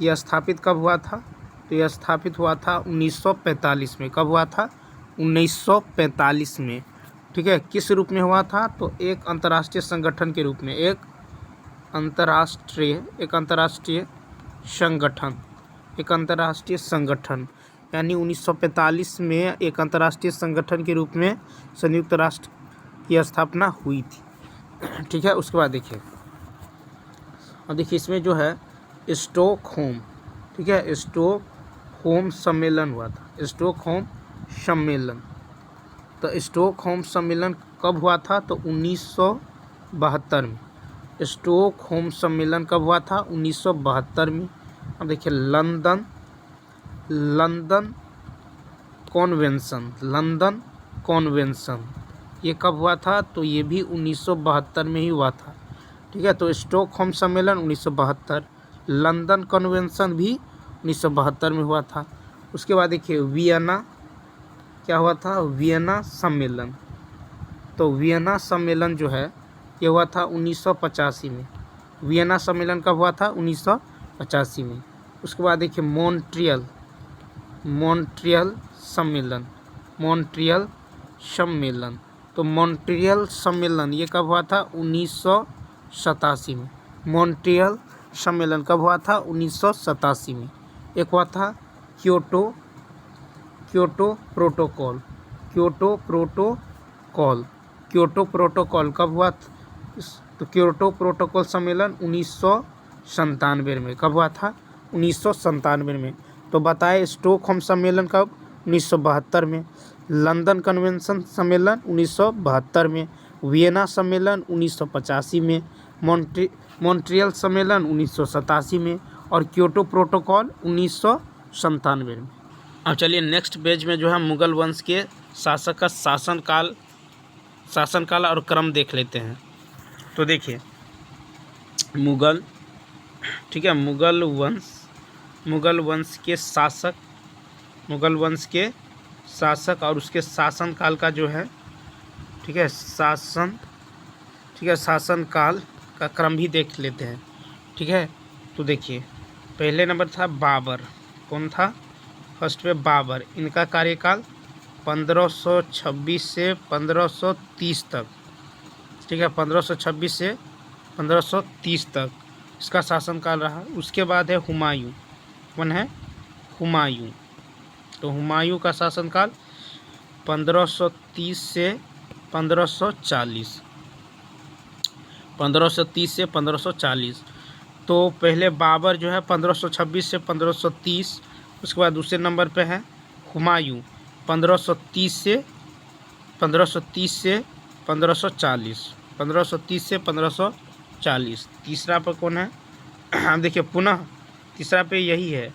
यह स्थापित कब हुआ था, तो यह स्थापित हुआ था 1945 में। कब हुआ था, 1945 में, ठीक है। किस रूप में हुआ था, तो एक अंतर्राष्ट्रीय संगठन के रूप में, एक अंतर्राष्ट्रीय संगठन, यानी 1945 में एक अंतर्राष्ट्रीय संगठन के रूप में संयुक्त राष्ट्र की स्थापना हुई थी, ठीक है। उसके बाद देखिए, अब देखिए इसमें जो है स्टॉकहोम, ठीक है, स्टॉकहोम सम्मेलन हुआ था, स्टॉकहोम सम्मेलन। तो स्टॉकहोम सम्मेलन कब हुआ था, तो 1972 में। स्टॉकहोम सम्मेलन कब हुआ था, 1972 में, अब देखिए लंदन कॉन्वेंशन ये कब हुआ था? तो ये भी 1972 में ही हुआ था। ठीक है, तो स्टॉकहोम सम्मेलन 1972, लंदन कन्वेंशन भी 1972 में हुआ था। उसके बाद देखिए वियना, क्या हुआ था? वियना सम्मेलन। तो वियना सम्मेलन जो है ये हुआ था 1985 में। वियना सम्मेलन कब हुआ था? 1985 में। उसके बाद देखिए मॉन्ट्रियल सम्मेलन। तो मॉन्ट्रियल सम्मेलन ये कब हुआ था? 1987 में। मॉन्ट्रियल सम्मेलन कब हुआ था? 1987 में। एक हुआ था क्योटो प्रोटोकॉल कब हुआ था? तो क्योटो प्रोटोकॉल सम्मेलन 1997 में। कब हुआ था? 1997 में। तो बताए स्टॉकहोम सम्मेलन कब? 1972 में। लंदन कन्वेंशन सम्मेलन 1972 में। वियना सम्मेलन 1985 में। मॉन्ट्रियल सम्मेलन 1987 में। और क्योटो प्रोटोकॉल 1997 में। अब चलिए नेक्स्ट पेज में जो है मुगल वंश के शासक का शासनकाल और क्रम देख लेते हैं। तो देखिए मुगल, ठीक है, मुगल वंश के शासक और उसके शासनकाल का जो है, ठीक है, शासनकाल का क्रम भी देख लेते हैं। ठीक है, तो देखिए पहले नंबर था बाबर। कौन था? फर्स्ट पे बाबर। इनका कार्यकाल 1526 से 1530 तक। ठीक है, 1526 से 1530 तक इसका शासनकाल रहा। उसके बाद है हुमायूं। कौन है? हुमायूं। तो हुमायूं का शासनकाल 1530 से 1540। 1530 से 1540। तो पहले बाबर जो है 1526 से 1530। उसके बाद दूसरे नंबर पे है हुमायूं 1530 से 1540। 1530 से 1540। तीसरा पर कौन है? हम देखिए पुनः तीसरा पे यही है।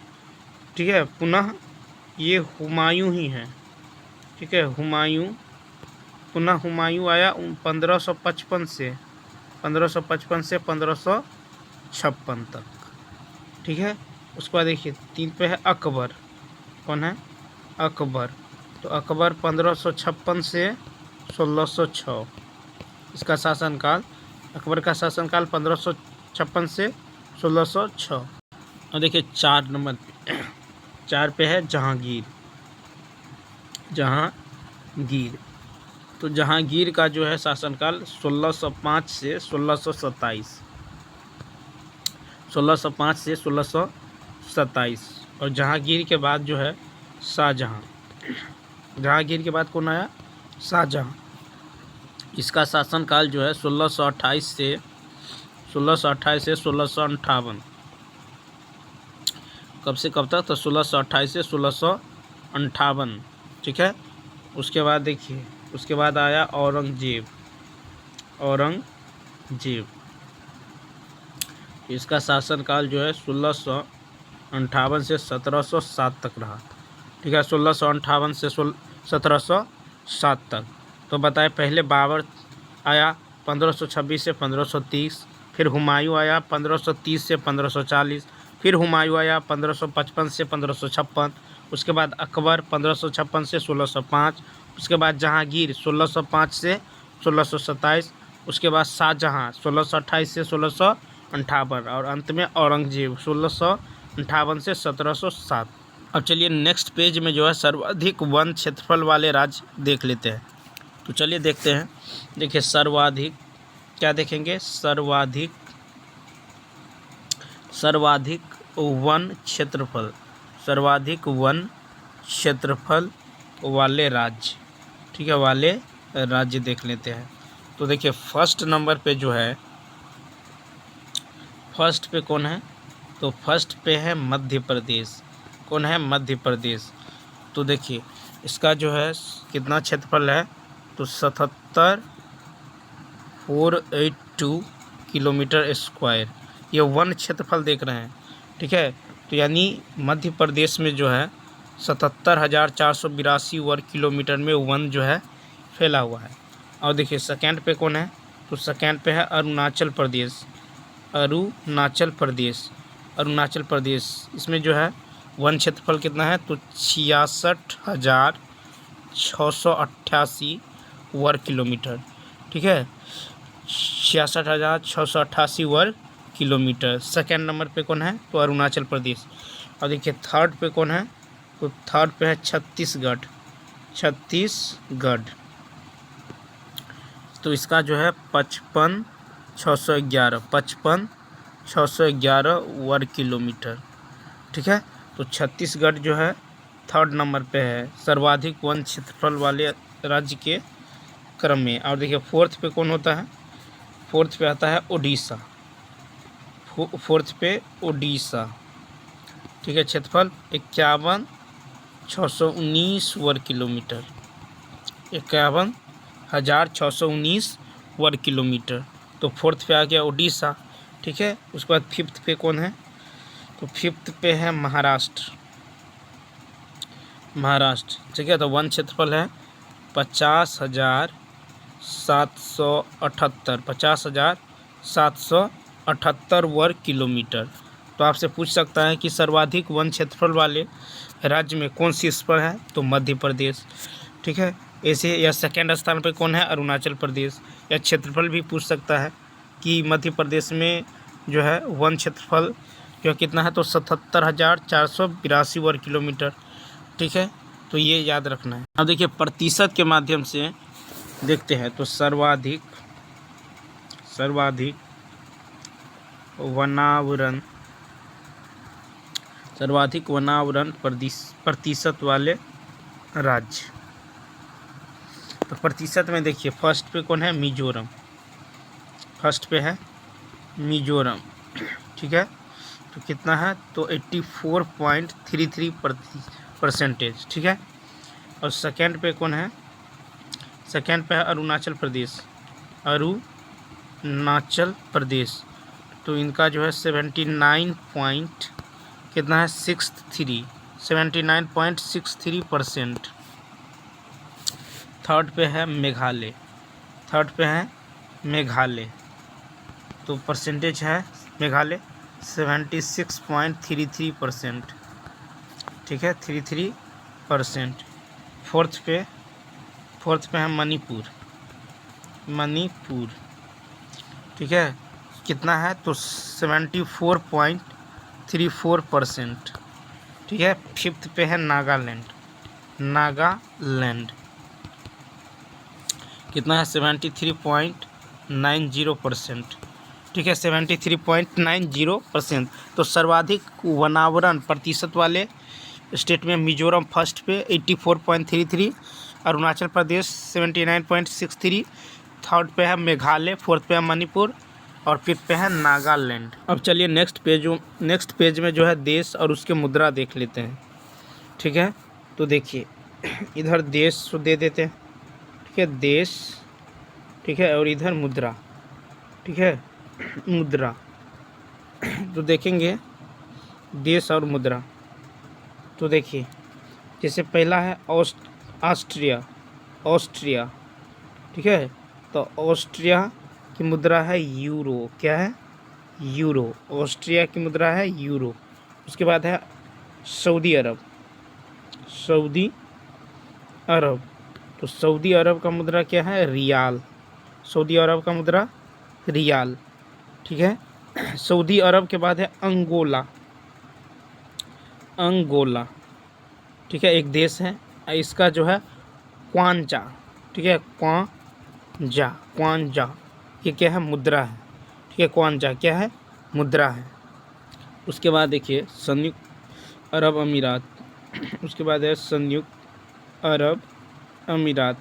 ठीक है, पुनः ये हुमायूं ही है। ठीक है, पुनः हुमायूं आया 1555 से 1556 तक। ठीक है, उसके बाद देखिए 3 पे है अकबर। कौन है? अकबर। तो अकबर 1556 से 1606 इसका शासनकाल। अकबर का शासनकाल 1556 से 1606। और देखिए 4 पे है जहांगीर। तो जहांगीर का जो है शासनकाल 1605 से 1627। 1605 से 1627। और जहांगीर के बाद जो है शाहजहां। जहांगीर के बाद कौन आया? शाहजहां। इसका शासनकाल जो है 1628 से 1658। कब से कब तक? तो 1628 से 1658। ठीक है, उसके बाद देखिए उसके बाद आया औरंगजेब। इसका शासनकाल जो है 1658 से 1707 तक रहा। ठीक है, 1658 से 1707 तक। तो बताए पहले बाबर आया 1526 से 1530। फिर हुमायूं आया 1530 से 1540। फिर हुमायूं आया 1555 से 1556। उसके बाद अकबर 1556 से 1605। उसके बाद जहांगीर 1605 से 1627। उसके बाद शाहजहां 1628 से 1658। और अंत में औरंगजेब 1658 से 1707। अब चलिए नेक्स्ट पेज में जो है सर्वाधिक वन क्षेत्रफल वाले राज्य देख लेते हैं। तो चलिए देखते हैं। देखिए सर्वाधिक क्या देखेंगे? सर्वाधिक वन क्षेत्रफल। सर्वाधिक वन क्षेत्रफल वाले राज्य। ठीक है, वाले राज्य देख लेते हैं। तो देखिए फर्स्ट नंबर पे जो है, फर्स्ट पे कौन है? तो फर्स्ट पे है मध्य प्रदेश। कौन है? मध्य प्रदेश। तो देखिए इसका जो है कितना क्षेत्रफल है? तो 77,482 किलोमीटर स्क्वायर। ये वन क्षेत्रफल देख रहे हैं। ठीक है, तो यानी मध्य प्रदेश में जो है 77,482 वर्ग किलोमीटर में वन जो है फैला हुआ है। और देखिए सेकंड पे कौन है, तो सेकंड पे है अरुणाचल प्रदेश। अरुणाचल प्रदेश, अरुणाचल प्रदेश, इसमें जो है वन क्षेत्रफल कितना है, तो 66,688 वर्ग किलोमीटर। ठीक है, 66,688 वर्ग किलोमीटर। सेकेंड नंबर पे कौन है, तो अरुणाचल प्रदेश। और देखिए थर्ड पे कौन है, तो थर्ड पे है छत्तीसगढ़। छत्तीसगढ़, तो इसका जो है 55,611 वर्ग किलोमीटर। ठीक है, तो छत्तीसगढ़ जो है थर्ड नंबर पे है सर्वाधिक वन क्षेत्रफल वाले राज्य के क्रम में। और देखिए फोर्थ पे कौन होता है, फोर्थ पे आता है उड़ीसा। फोर्थ पे उड़ीसा। ठीक है, क्षेत्रफल 51,619 वर्ग किलोमीटर। 51,619 वर्ग किलोमीटर। तो फोर्थ पे आ गया उड़ीसा। ठीक है, उसके बाद फिफ्थ पे कौन है, तो फिफ्थ पे है महाराष्ट्र। महाराष्ट्र, ठीक है, तो वन क्षेत्रफल है 50,778। 50,778 वर्ग किलोमीटर। तो आपसे पूछ सकता है कि सर्वाधिक वन क्षेत्रफल वाले राज्य में कौन शीर्ष पर है, तो मध्य प्रदेश। ठीक है, ऐसे या सेकेंड स्थान पर कौन है, अरुणाचल प्रदेश। या क्षेत्रफल भी पूछ सकता है कि मध्य प्रदेश में जो है वन क्षेत्रफल जो कितना है, तो 77,482 वर्ग किलोमीटर। ठीक है, तो ये याद रखना है। अब देखिए प्रतिशत के माध्यम से देखते हैं, तो सर्वाधिक वनावरण, सर्वाधिक वनावरण प्रतिशत वाले राज्य। तो प्रतिशत में देखिए फर्स्ट पे कौन है, मिजोरम। फर्स्ट पे है मिजोरम। ठीक है, तो कितना है, तो 84.33%। ठीक है, और सेकंड पे कौन है, सेकंड पे है अरुणाचल प्रदेश। अरुणाचल प्रदेश, तो इनका जो है 79 कितना है, 79.63%। थर्ड पे है मेघालय। थर्ड पे है मेघालय, तो परसेंटेज है मेघालय 76.33%। ठीक है, 33%। फोर्थ पे है मणिपुर। मणिपुर, ठीक है, कितना है, तो 74.34%। ठीक है, फिफ्थ पे है नागालैंड। नागालैंड कितना है, 73.90%। ठीक है, 73.90%। तो सर्वाधिक वनावरण प्रतिशत वाले स्टेट में मिजोरम फर्स्ट पे 84.33, अरुणाचल प्रदेश 79.63, थर्ड पे है मेघालय, फोर्थ पे है मणिपुर और फिफ्थ पे है नागालैंड। अब चलिए नेक्स्ट पेज में जो है देश और उसके मुद्रा देख लेते हैं। ठीक है, तो देखिए इधर देश दे देते हैं। ठीक है, देश, ठीक है, और इधर मुद्रा। ठीक है, मुद्रा, तो देखेंगे देश और मुद्रा। तो देखिए जैसे पहला है ऑस्ट्रिया। ठीक है, तो ऑस्ट्रिया की मुद्रा है यूरो। क्या है, यूरो। ऑस्ट्रिया की मुद्रा है यूरो। उसके बाद है सऊदी अरब। तो सऊदी अरब का मुद्रा क्या है, रियाल। सऊदी अरब का मुद्रा रियाल। ठीक है, सऊदी अरब के बाद है अंगोला। ठीक है, एक देश है, इसका जो है क्वांजा। ठीक है, क्वांजा ये क्या है, मुद्रा है। ठीक है, क्वांजा क्या है, मुद्रा है। उसके बाद देखिए संयुक्त अरब अमीरात। उसके बाद है संयुक्त अरब अमीरात,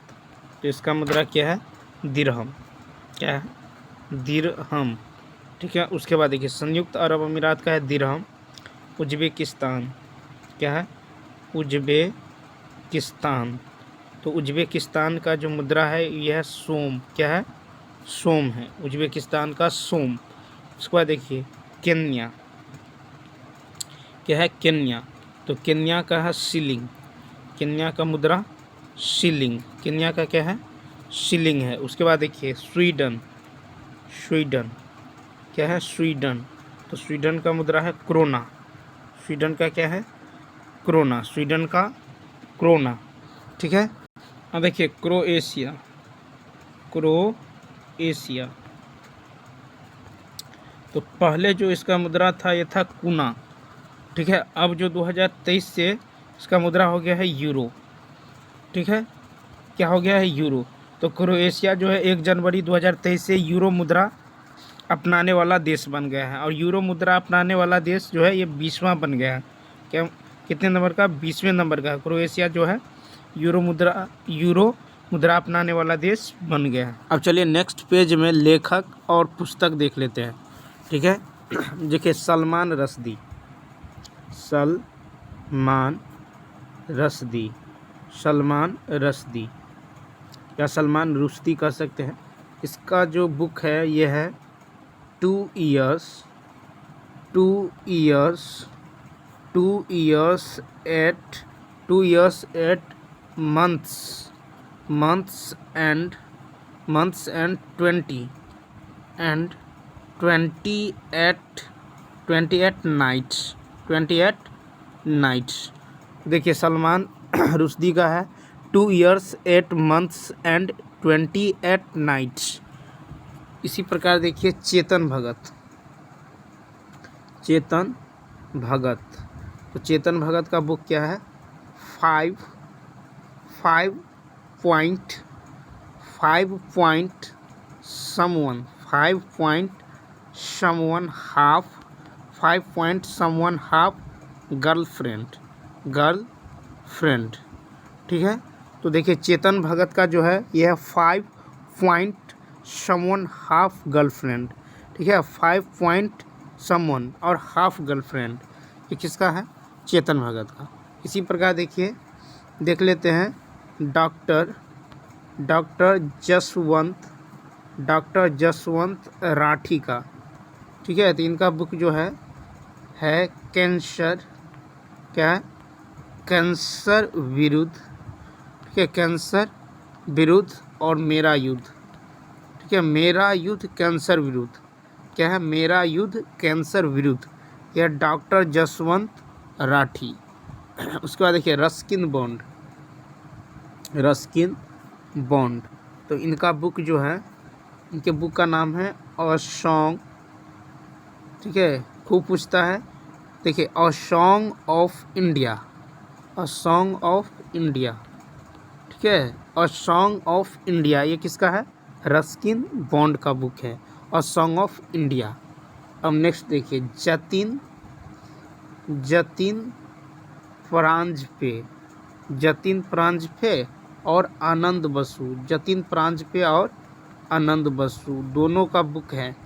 तो इसका मुद्रा क्या है, दिरहम। क्या है, दिरहम। ठीक है, उसके बाद देखिए संयुक्त अरब अमीरात का है दिरहम। उज्बेकिस्तान, क्या है, उज्बेकिस्तान, तो उज्बेकिस्तान का जो मुद्रा है यह है सोम। क्या है, सोम है, उज्बेकिस्तान का सोम। उसके बाद देखिए क्या है, केन्या। तो केन्या का है शिलिंग, केन्या का मुद्रा शिलिंग, केन्या का क्या है, शिलिंग है। उसके बाद देखिए स्वीडन, स्वीडन क्या है, स्वीडन। तो स्वीडन का मुद्रा है क्रोना, स्वीडन का क्या है, क्रोना, स्वीडन का क्रोना। ठीक है। अब देखिए क्रोएशिया, क्रोएशिया। तो पहले जो इसका मुद्रा था ये था कुना। ठीक है। अब जो 2023 से इसका मुद्रा हो गया है यूरो। ठीक है, क्या हो गया है, यूरो। तो क्रोएशिया जो है 1 जनवरी 2023 से यूरो मुद्रा अपनाने वाला देश बन गया है। और यूरो मुद्रा अपनाने वाला देश जो है ये 20वां बन गया है। क्या, कितने नंबर का, 20वें नंबर का क्रोएशिया जो है यूरो मुद्रा अपनाने वाला देश बन गया है। अब चलिए नेक्स्ट पेज में लेखक और पुस्तक देख लेते हैं। ठीक है। देखिए सलमान रश्दी, सलमान रश्दी, सलमान रश्दी या सलमान रुश्दी कह सकते हैं। इसका जो बुक है ये है 2 years 8 months and 28 nights। देखिए सलमान रुश्दी का है 2 years 8 months and 28 nights। इसी प्रकार देखिए चेतन भगत, चेतन भगत। तो चेतन भगत का बुक क्या है, 5 point someone half गर्लफ्रेंड। ठीक है। तो देखिए चेतन भगत का जो है यह है 5 point someone half गर्लफ्रेंड। ठीक है, 5 point someone और हाफ गर्लफ्रेंड, ये किसका है, चेतन भगत का। इसी प्रकार देखिए देख लेते हैं डॉक्टर जसवंत राठी का। ठीक है। तो इनका बुक जो है कैंसर, क्या है, कैंसर विरुद्ध। ठीक है, कैंसर विरुद्ध और मेरा युद्ध। ठीक है, मेरा युद्ध कैंसर विरुद्ध, क्या है, मेरा युद्ध कैंसर विरुद्ध, यह डॉक्टर जसवंत राठी। उसके बाद देखिए रस्किन बॉन्ड। तो इनका बुक जो है, इनके बुक का नाम है अ सॉन्ग। ठीक है, खूब पूछता है। देखिए a song of India, a song of India. ठीक है, अ सॉन्ग ऑफ इंडिया ये किसका है, रस्किन बॉन्ड का बुक है, अ सॉन्ग ऑफ इंडिया। अब नेक्स्ट देखिए जतिन परांजपे और आनंद बसु, जतिन परांजपे और आनंद बसु दोनों का बुक है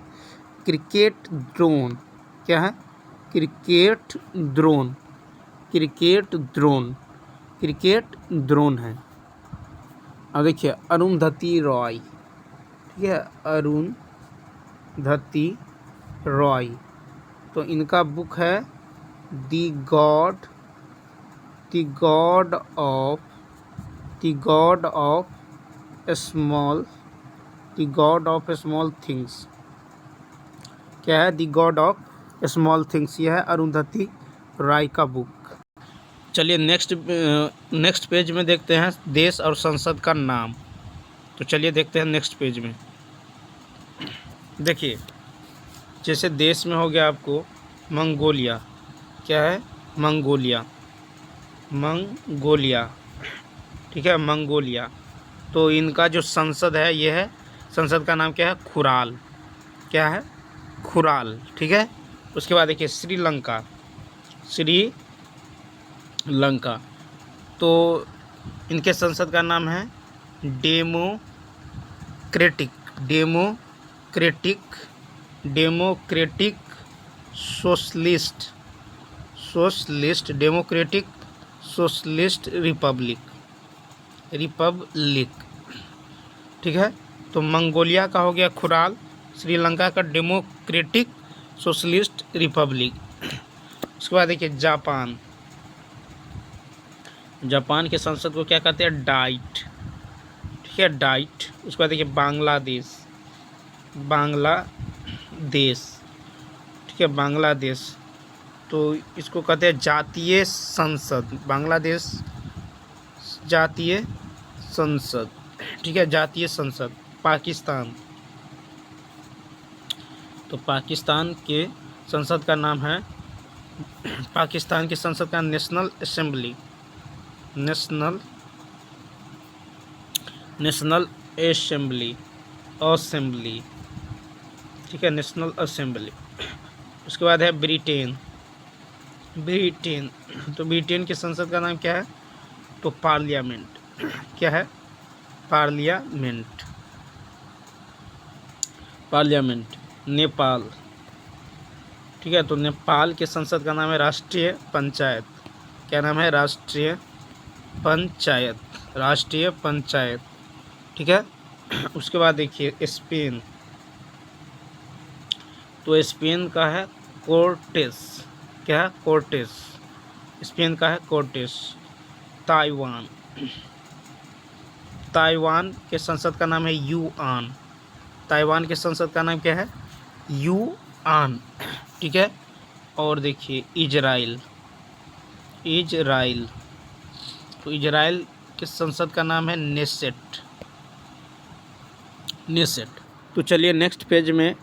क्रिकेट ड्रोन। क्या है, क्रिकेट ड्रोन है। अब देखिए अरुंधति रॉय। ठीक है, अरुंधति रॉय। तो इनका बुक है the God of small things. क्या है, the God of small things, यह है अरुंधति रॉय का बुक। चलिए नेक्स्ट पेज में देखते हैं देश और संसद का नाम। तो चलिए देखते हैं नेक्स्ट पेज में। देखिए जैसे देश में हो गया आपको मंगोलिया। क्या है, मंगोलिया। ठीक है, मंगोलिया। तो इनका जो संसद है ये है, संसद का नाम क्या है, खुराल। क्या है, खुराल। ठीक है। उसके बाद देखिए श्रीलंका। तो इनके संसद का नाम है डेमोक्रेटिक सोशलिस्ट रिपब्लिक। ठीक है। तो मंगोलिया का हो गया खुराल, श्रीलंका का डेमोक्रेटिक सोशलिस्ट रिपब्लिक। उसके बाद देखिए जापान, जापान के संसद को क्या कहते हैं, डाइट, ठीक है, डाइट। उसके बाद देखिए बांग्लादेश, बांग्लादेश, ठीक है, बांग्लादेश, तो इसको कहते हैं जातीय संसद, बांग्लादेश जातीय संसद, ठीक है, जातीय संसद। पाकिस्तान, तो पाकिस्तान के संसद का नाम है, पाकिस्तान की संसद का national assembly, national assembly, assembly, ठीक है, नेशनल असेंबली। उसके बाद है ब्रिटेन, ब्रिटेन, तो ब्रिटेन की संसद का नाम क्या है, तो पार्लियामेंट, क्या है, पार्लियामेंट, पार्लियामेंट। नेपाल, ठीक है, तो नेपाल के संसद का नाम है राष्ट्रीय पंचायत, क्या नाम है, राष्ट्रीय पंचायत, राष्ट्रीय पंचायत, ठीक है। उसके बाद देखिए स्पेन, तो स्पेन का है कोर्टेस, क्या है, कोर्टेस, स्पेन का है कोर्टेस। ताइवान, ताइवान के संसद का नाम है यूआन, ताइवान के संसद का नाम क्या है, यूआन, ठीक है। और देखिए इजराइल, इजराइल, तो इजराइल के संसद का नाम है नेसेट, नेसेट। तो चलिए नेक्स्ट पेज में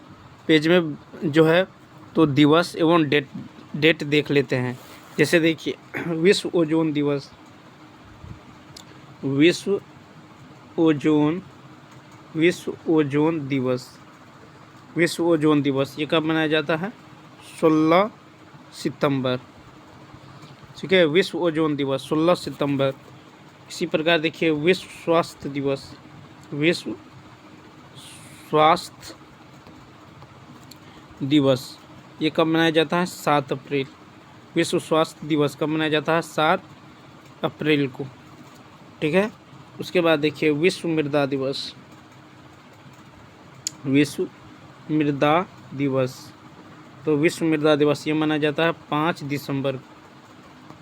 जो है तो दिवस एवं डेट देख लेते हैं। जैसे देखिए विश्व ओजोन दिवस, विश्व ओजोन दिवस, विश्व ओजोन दिवस ये कब मनाया जाता है, 16 सितंबर, ठीक है, विश्व ओजोन दिवस 16 सितंबर। इसी प्रकार देखिए विश्व स्वास्थ्य दिवस, विश्व स्वास्थ्य दिवस ये कब मनाया जाता है, 7 अप्रैल, विश्व स्वास्थ्य दिवस कब मनाया जाता है, 7 अप्रैल को, ठीक है। उसके बाद देखिए विश्व मृदा दिवस, विश्व मृदा दिवस, तो विश्व मृदा दिवस ये मनाया जाता है 5 दिसंबर,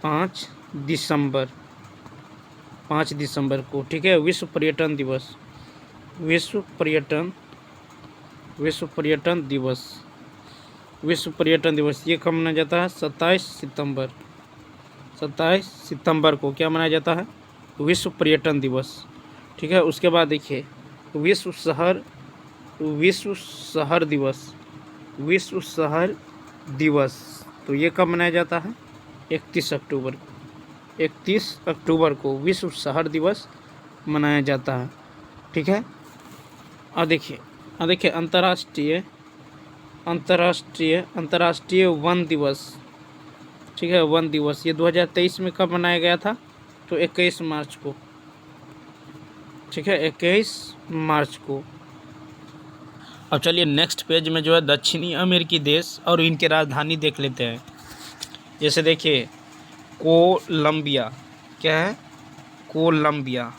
5 दिसंबर को, ठीक है। विश्व पर्यटन दिवस, विश्व पर्यटन दिवस, विश्व पर्यटन दिवस ये कब मनाया जाता है, 27 सितंबर को क्या मनाया जाता है, विश्व पर्यटन दिवस, ठीक है। उसके बाद देखिए विश्व शहर दिवस, तो ये कब मनाया जाता है, 31 अक्टूबर को विश्व शहर दिवस मनाया जाता है, ठीक है। और देखिए अंतर्राष्ट्रीय वन दिवस, ठीक है, वन दिवस ये 2023 में कब मनाया गया था, तो 21 मार्च को, ठीक है, 21 मार्च को। अब चलिए नेक्स्ट पेज में जो है दक्षिणी अमेरिकी देश और इनके राजधानी देख लेते हैं। जैसे देखिए कोलंबिया, क्या है, कोलंबिया,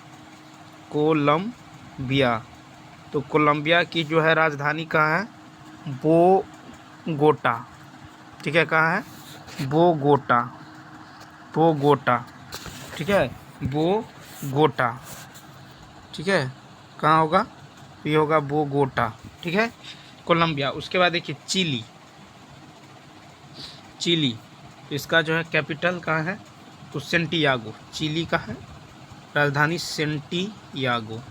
तो कोलंबिया की जो है राजधानी कहाँ है, बोगोटा, ठीक है, कहाँ है, बोगोटा, ठीक है, बोगोटा, ठीक है, कहाँ होगा, ये होगा बोगोटा, ठीक है, कोलंबिया। उसके बाद देखिए चिली, तो इसका जो है कैपिटल कहाँ है, तो सेंटियागो, चिली का है राजधानी सेंटियागो,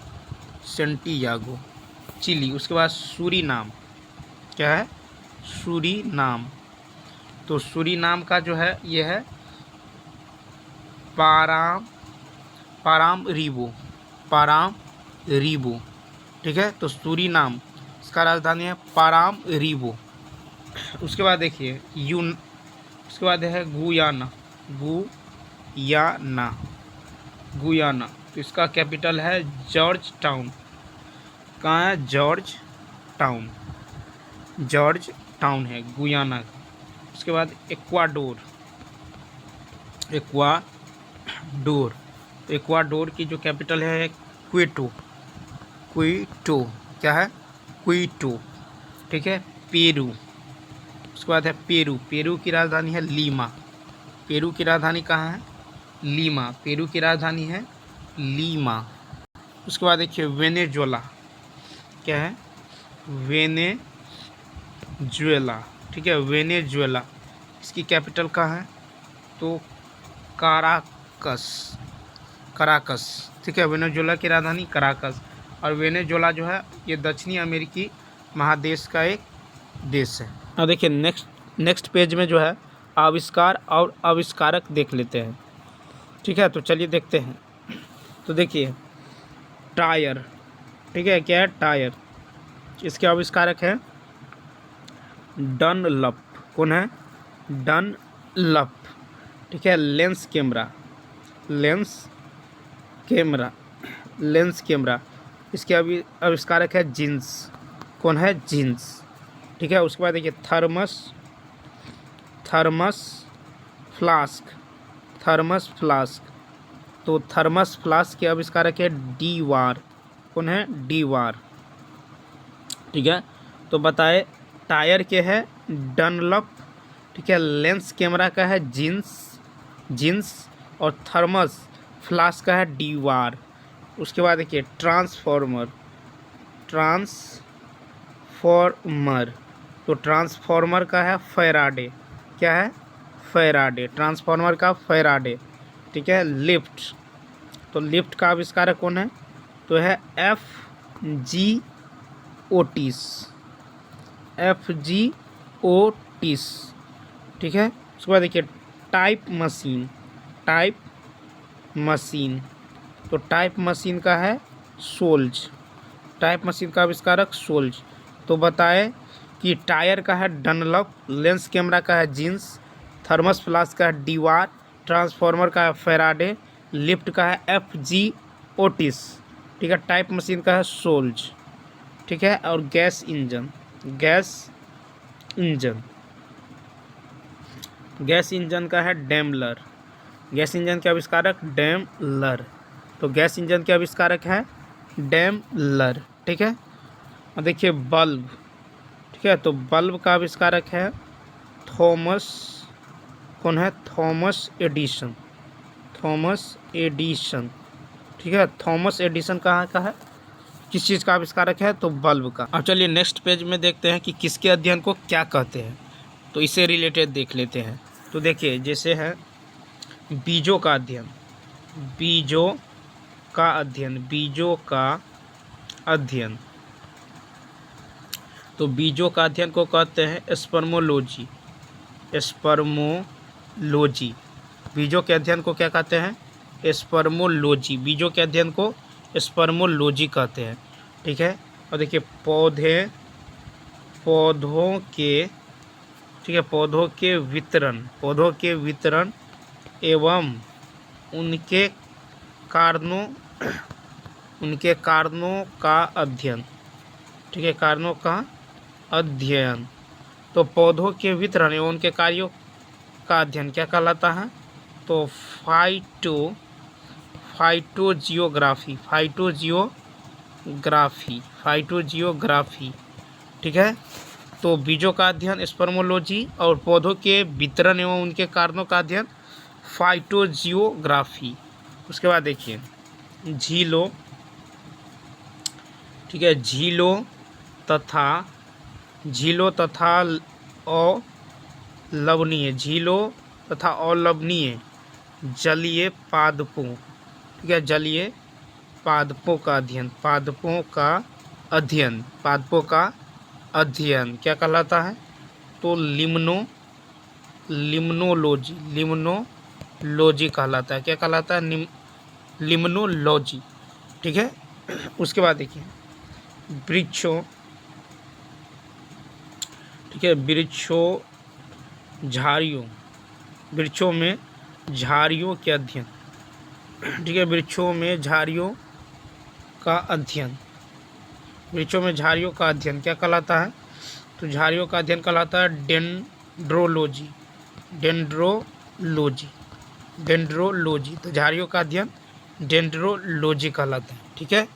चिली। उसके बाद सूरीनाम, क्या है, सूरीनाम, तो सूरीनाम का जो है ये है पाराम ठीक है, तो सूरीनाम इसका राजधानी है पारामरीबो। उसके बाद देखिए उसके बाद है गुयाना, तो इसका कैपिटल है जॉर्ज टाउन, कहाँ है, जॉर्ज टाउन है गुयाना का। उसके बाद एक्वाडोर, तो एक्वाडोर की जो कैपिटल है क्विटो, क्या है, क्विटो, ठीक है। उसके बाद है पेरू, पेरू की राजधानी है लीमा, पेरू की राजधानी कहाँ है? लीमा, पेरू की राजधानी है लीमा। उसके बाद देखिए वेनेजुएला, क्या है? वेनेजुएला, ठीक है, वेनेजुएला। इसकी कैपिटल कहाँ है? तो काराकस, कराकस, ठीक है, वेनेजुएला की राजधानी कराकस। और वेनेजुएला जो है ये दक्षिणी अमेरिकी महादेश का एक देश है। अब देखिए नेक्स्ट पेज में जो है आविष्कार और आविष्कारक देख लेते हैं, ठीक है। तो चलिए देखते हैं। तो देखिए टायर, ठीक है, क्या है? टायर। इसके आविष्कारक है डनलप। कौन है? डनलप, ठीक है। Lens camera, lens camera. इसके आविष्कारक है जीन्स। कौन है? जीन्स, ठीक है। उसके बाद देखिए थर्मस फ्लास्क। तो थर्मस फ्लास्क के आविष्कारक है डीवार। कौन है? डीवार, ठीक है। तो बताए टायर के है डनलप, ठीक है। लेंस कैमरा का है जीन्स और थर्मस फ्लास्क का है डीवार। उसके बाद देखिए ट्रांसफॉर्मर। तो ट्रांसफॉर्मर का है फैराडे। क्या है? फैराडे, ट्रांसफॉर्मर का फैराडे, ठीक है। लिफ्ट, तो लिफ्ट का आविष्कारक कौन है? तो है FG ओटिस, ठीक है। उसके बाद देखिए टाइप मशीन। तो टाइप मशीन का है सोल्ज, टाइप मशीन का आविष्कारक सोल्ज। तो बताए कि टायर का है डनलप, लेंस कैमरा का है जीन्स, थर्मस फ्लास्क का है डीवार, ट्रांसफॉर्मर का है फैराडे, लिफ्ट का है FG ओटिस, ठीक है। टाइप मशीन का है सोल्ज, ठीक है। और गैस इंजन का है डेमलर। गैस इंजन के आविष्कारक डेमलर। तो गैस इंजन के आविष्कारक है डेमलर, ठीक है। और देखिए बल्ब, ठीक है। तो बल्ब का आविष्कारक है थॉमस। कौन है? थॉमस एडिसन, ठीक है। थॉमस एडिसन कहाँ का है? किस चीज़ का आविष्कारक है? तो बल्ब का। अब चलिए नेक्स्ट पेज में देखते हैं कि किसके अध्ययन को क्या कहते हैं। तो इससे रिलेटेड देख लेते हैं। तो देखिए जैसे है बीजों का अध्ययन। तो बीजों का अध्ययन को कहते हैं स्पर्मोलॉजी। बीजों के अध्ययन को क्या कहते हैं? स्पर्मोलॉजी। बीजों के अध्ययन को स्पर्मोलॉजी कहते हैं, ठीक है। और देखिए पौधों के, ठीक है, पौधों के वितरण एवं उनके कारणों का अध्ययन, ठीक है, कारणों का अध्ययन। तो पौधों के वितरण एवं उनके कार्यों का अध्ययन क्या कहलाता है? तो फाइटोजियोग्राफी, ठीक है। तो बीजों का अध्ययन स्पर्मोलॉजी और पौधों के वितरण एवं उनके कारणों का अध्ययन फाइटोजियोग्राफी। उसके बाद देखिए झीलों, ठीक है, झीलों तथा अलवणीय जलीय पादपों, ठीक है, जलीय पादपों का अध्ययन क्या कहलाता है? तो लिम्नोलॉजी कहलाता है। क्या कहलाता है? लिम्नोलॉजी, ठीक है। उसके बाद देखिए वृक्षों, ठीक है, वृक्षों में झाड़ियों के अध्ययन, ठीक है, वृक्षों में झाड़ियों का अध्ययन क्या कहलाता है? तो झाड़ियों का अध्ययन कहलाता है डेंड्रोलॉजी। तो झाड़ियों का अध्ययन डेंड्रोलॉजी कहलाता है, ठीक है।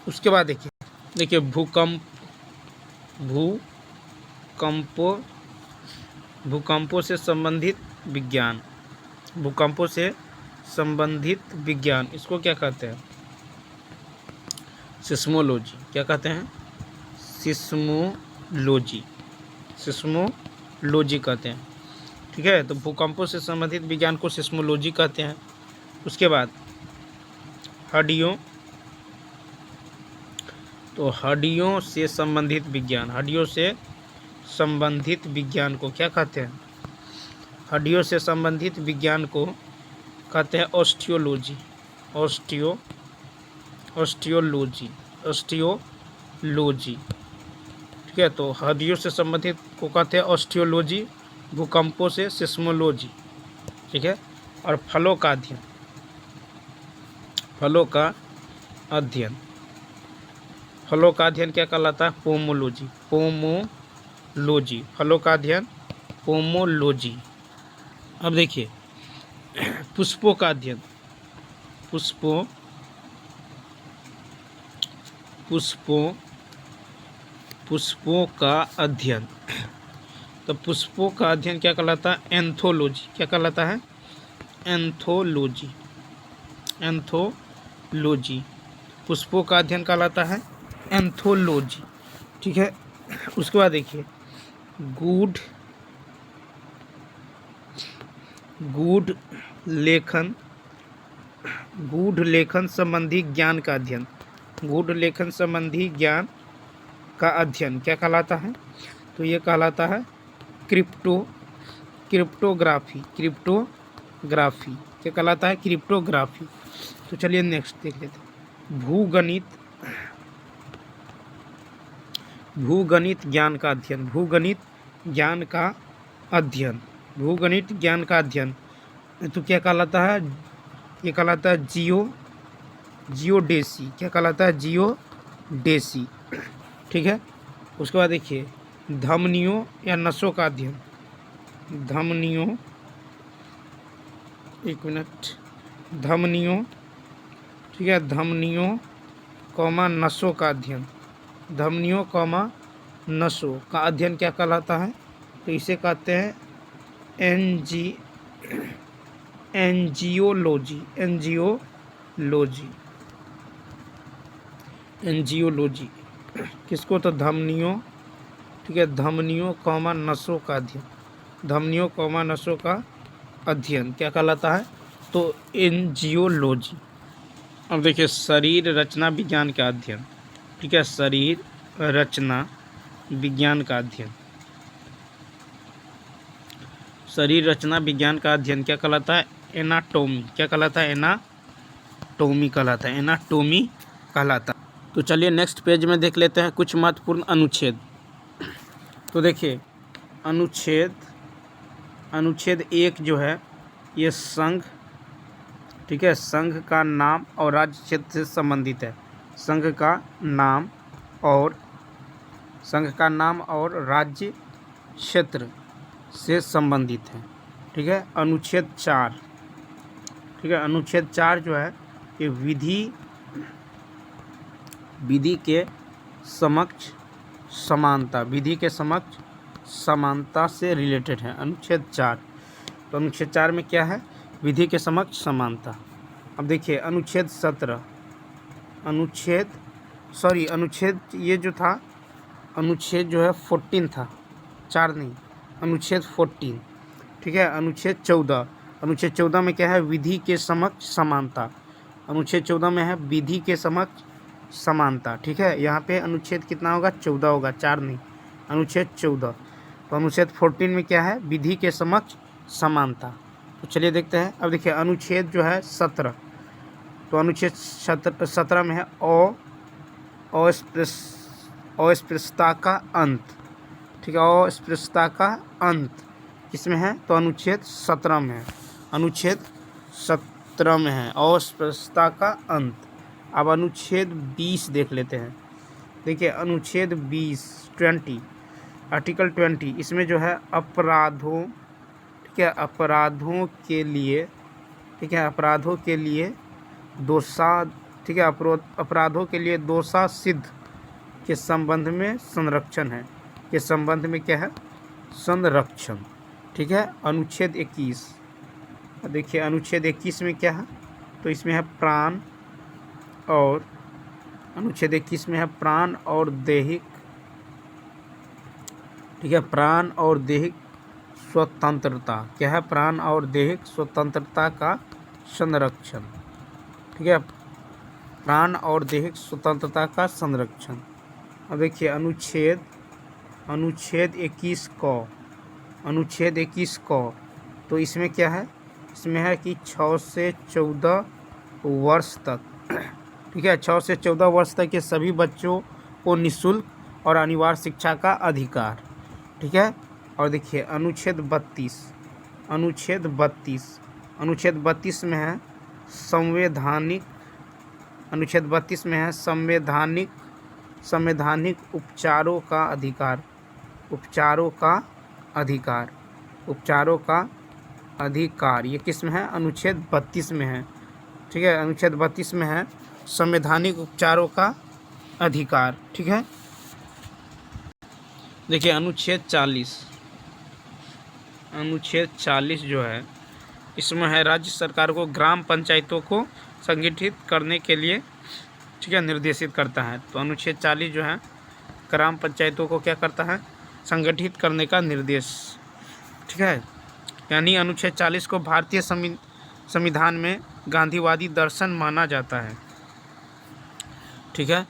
उसके बाद देखिए भूकंप भूकंपों से संबंधित विज्ञान, भूकंपों से संबंधित विज्ञान, इसको क्या कहते हैं? सिस्मोलॉजी। क्या कहते हैं? सिस्मोलॉजी, सिस्मोलॉजी कहते हैं। ठीक है, तो भूकंपों से संबंधित विज्ञान को सिस्मोलॉजी कहते हैं। उसके बाद हड्डियों, तो हड्डियों से संबंधित विज्ञान, हड्डियों से संबंधित विज्ञान को क्या कहते हैं? हड्डियों से संबंधित विज्ञान को कहते हैं ऑस्टियोलॉजी, ऑस्टियोलॉजी, ऑस्टियोलॉजी। ठीक है, तो हड्डियों से संबंधित को कहते हैं ऑस्टियोलॉजी, भूकंपों से सिस्मोलॉजी। ठीक है, और फलों का अध्ययन, फलों का अध्ययन, फलों का अध्ययन क्या कहलाता है? पोमोलॉजी, पोमोलॉजी, फलों का अध्ययन पोमोलॉजी। अब देखिए पुष्पों का अध्ययन, पुष्पों का अध्ययन, तो पुष्पों का अध्ययन क्या कहलाता है? एंथोलॉजी। क्या कहलाता है? एंथोलॉजी, एंथोलॉजी, पुष्पों का अध्ययन कहलाता है एंथोलॉजी। ठीक है, उसके बाद देखिए गूढ़ लेखन संबंधी ज्ञान का अध्ययन, गूढ़ लेखन संबंधी ज्ञान का अध्ययन क्या कहलाता है? तो ये कहलाता है क्रिप्टोग्राफी, क्रिप्टोग्राफी। क्या कहलाता है? क्रिप्टोग्राफी। तो चलिए नेक्स्ट देख लेते हैं। भूगणित ज्ञान का अध्ययन, भूगणित ज्ञान का अध्ययन, भूगणित ज्ञान का अध्ययन तो क्या कहलाता है? ये कहलाता है जियोडेसी। क्या कहलाता है? जियोडेसी। ठीक है, उसके बाद देखिए धमनियों या नसों का अध्ययन, धमनियों, एक मिनट, धमनियों, ठीक है, धमनियों कौमा नसों का अध्ययन, धमनियों कौमा नसों का अध्ययन क्या कहलाता है? तो इसे कहते हैं एंजियोलॉजी, एंजियोलॉजी, एंजियोलॉजी। किसको? तो धमनियों, ठीक है, धमनियों कौमा नसों का अध्ययन, धमनियों कौमा नसों का अध्ययन क्या कहलाता है? तो एंजियोलॉजी। अब देखिए शरीर रचना विज्ञान का अध्ययन, ठीक है, शरीर रचना विज्ञान का अध्ययन, शरीर रचना विज्ञान का अध्ययन क्या कहलाता है? एनाटोमी। क्या कहलाता है? एनाटोमी कहलाता है, एनाटोमी कहलाता है। तो चलिए नेक्स्ट पेज में देख लेते हैं कुछ महत्वपूर्ण अनुच्छेद। तो देखिए अनुच्छेद 1 जो है ये संघ, ठीक है, संघ का नाम और राज्य क्षेत्र से संबंधित है, संघ का नाम और राज्य क्षेत्र से संबंधित है। ठीक है, अनुच्छेद 4, ठीक है, अनुच्छेद 4 जो है ये विधि के समक्ष समानता, विधि के समक्ष समानता से रिलेटेड है अनुच्छेद 4। तो अनुच्छेद 4 में क्या है? विधि के समक्ष समानता। अब देखिए अनुच्छेद 17, अनुच्छेद ये जो था अनुच्छेद जो है 14 था, 4 नहीं, अनुच्छेद 14। ठीक है, अनुच्छेद 14 में क्या है? विधि के समक्ष समानता, अनुच्छेद 14 में है विधि के समक्ष समानता। ठीक है, यहाँ पे अनुच्छेद कितना होगा? 14 होगा, 4 नहीं, अनुच्छेद 14। तो अनुच्छेद 14 में क्या है? विधि के समक्ष समानता। तो चलिए देखते हैं। अब देखिए अनुच्छेद जो है 17, तो अनुच्छेद 17 में है अस्पृश्यता का अंत। ठीक है, अस्पृश्यता का अंत किसमें है? तो अनुच्छेद 17 में है, अनुच्छेद 17 में है अस्पृश्यता का अंत। अब अनुच्छेद 20 देख लेते हैं। देखिए अनुच्छेद 20 आर्टिकल 20, इसमें जो है अपराधों, ठीक है, अपराधों के लिए, ठीक है, अपराधों के लिए दोषा सिद्ध के संबंध में संरक्षण है, के संबंध में क्या है? संरक्षण। ठीक है। अनुच्छेद 21, देखिए अनुच्छेद 21 में क्या है, तो इसमें है प्राण और, अनुच्छेद 21 में है प्राण और दैहिक, ठीक है, प्राण और दैहिक स्वतंत्रता। क्या है? प्राण और दैहिक स्वतंत्रता का संरक्षण, ठीक है, प्राण और दैहिक स्वतंत्रता का संरक्षण। अब देखिए अनुच्छेद 21 को, अनुच्छेद 21 को, तो इसमें क्या है, इसमें है कि 6 से 14 वर्ष तक, ठीक है, 6 से 14 वर्ष तक के सभी बच्चों को निःशुल्क और अनिवार्य शिक्षा का अधिकार, ठीक है। और देखिए अनुच्छेद 32, अनुच्छेद 32 में है संवैधानिक, अनुच्छेद 32 में है संवैधानिक उपचारों का अधिकार, उपचारों का अधिकार, उपचारों का अधिकार, ये किस में है? अनुच्छेद 32 में है, ठीक है, अनुच्छेद 32 में है संवैधानिक उपचारों का अधिकार, ठीक है। देखिए अनुच्छेद 40 जो है, इसमें है राज्य सरकार को ग्राम पंचायतों को संगठित करने के लिए, ठीक है, निर्देशित करता है। तो अनुच्छेद 40 जो है ग्राम पंचायतों को क्या करता है? संगठित करने का निर्देश, ठीक है। यानी अनुच्छेद 40 को भारतीय संविधान में गांधीवादी दर्शन माना जाता है, ठीक है।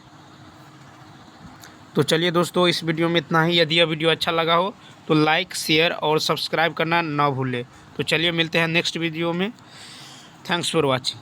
तो चलिए दोस्तों, इस वीडियो में इतना ही। यदि यह वीडियो अच्छा लगा हो तो लाइक, शेयर और सब्सक्राइब करना ना भूलें। तो चलिए मिलते हैं नेक्स्ट वीडियो में। Thanks for watching.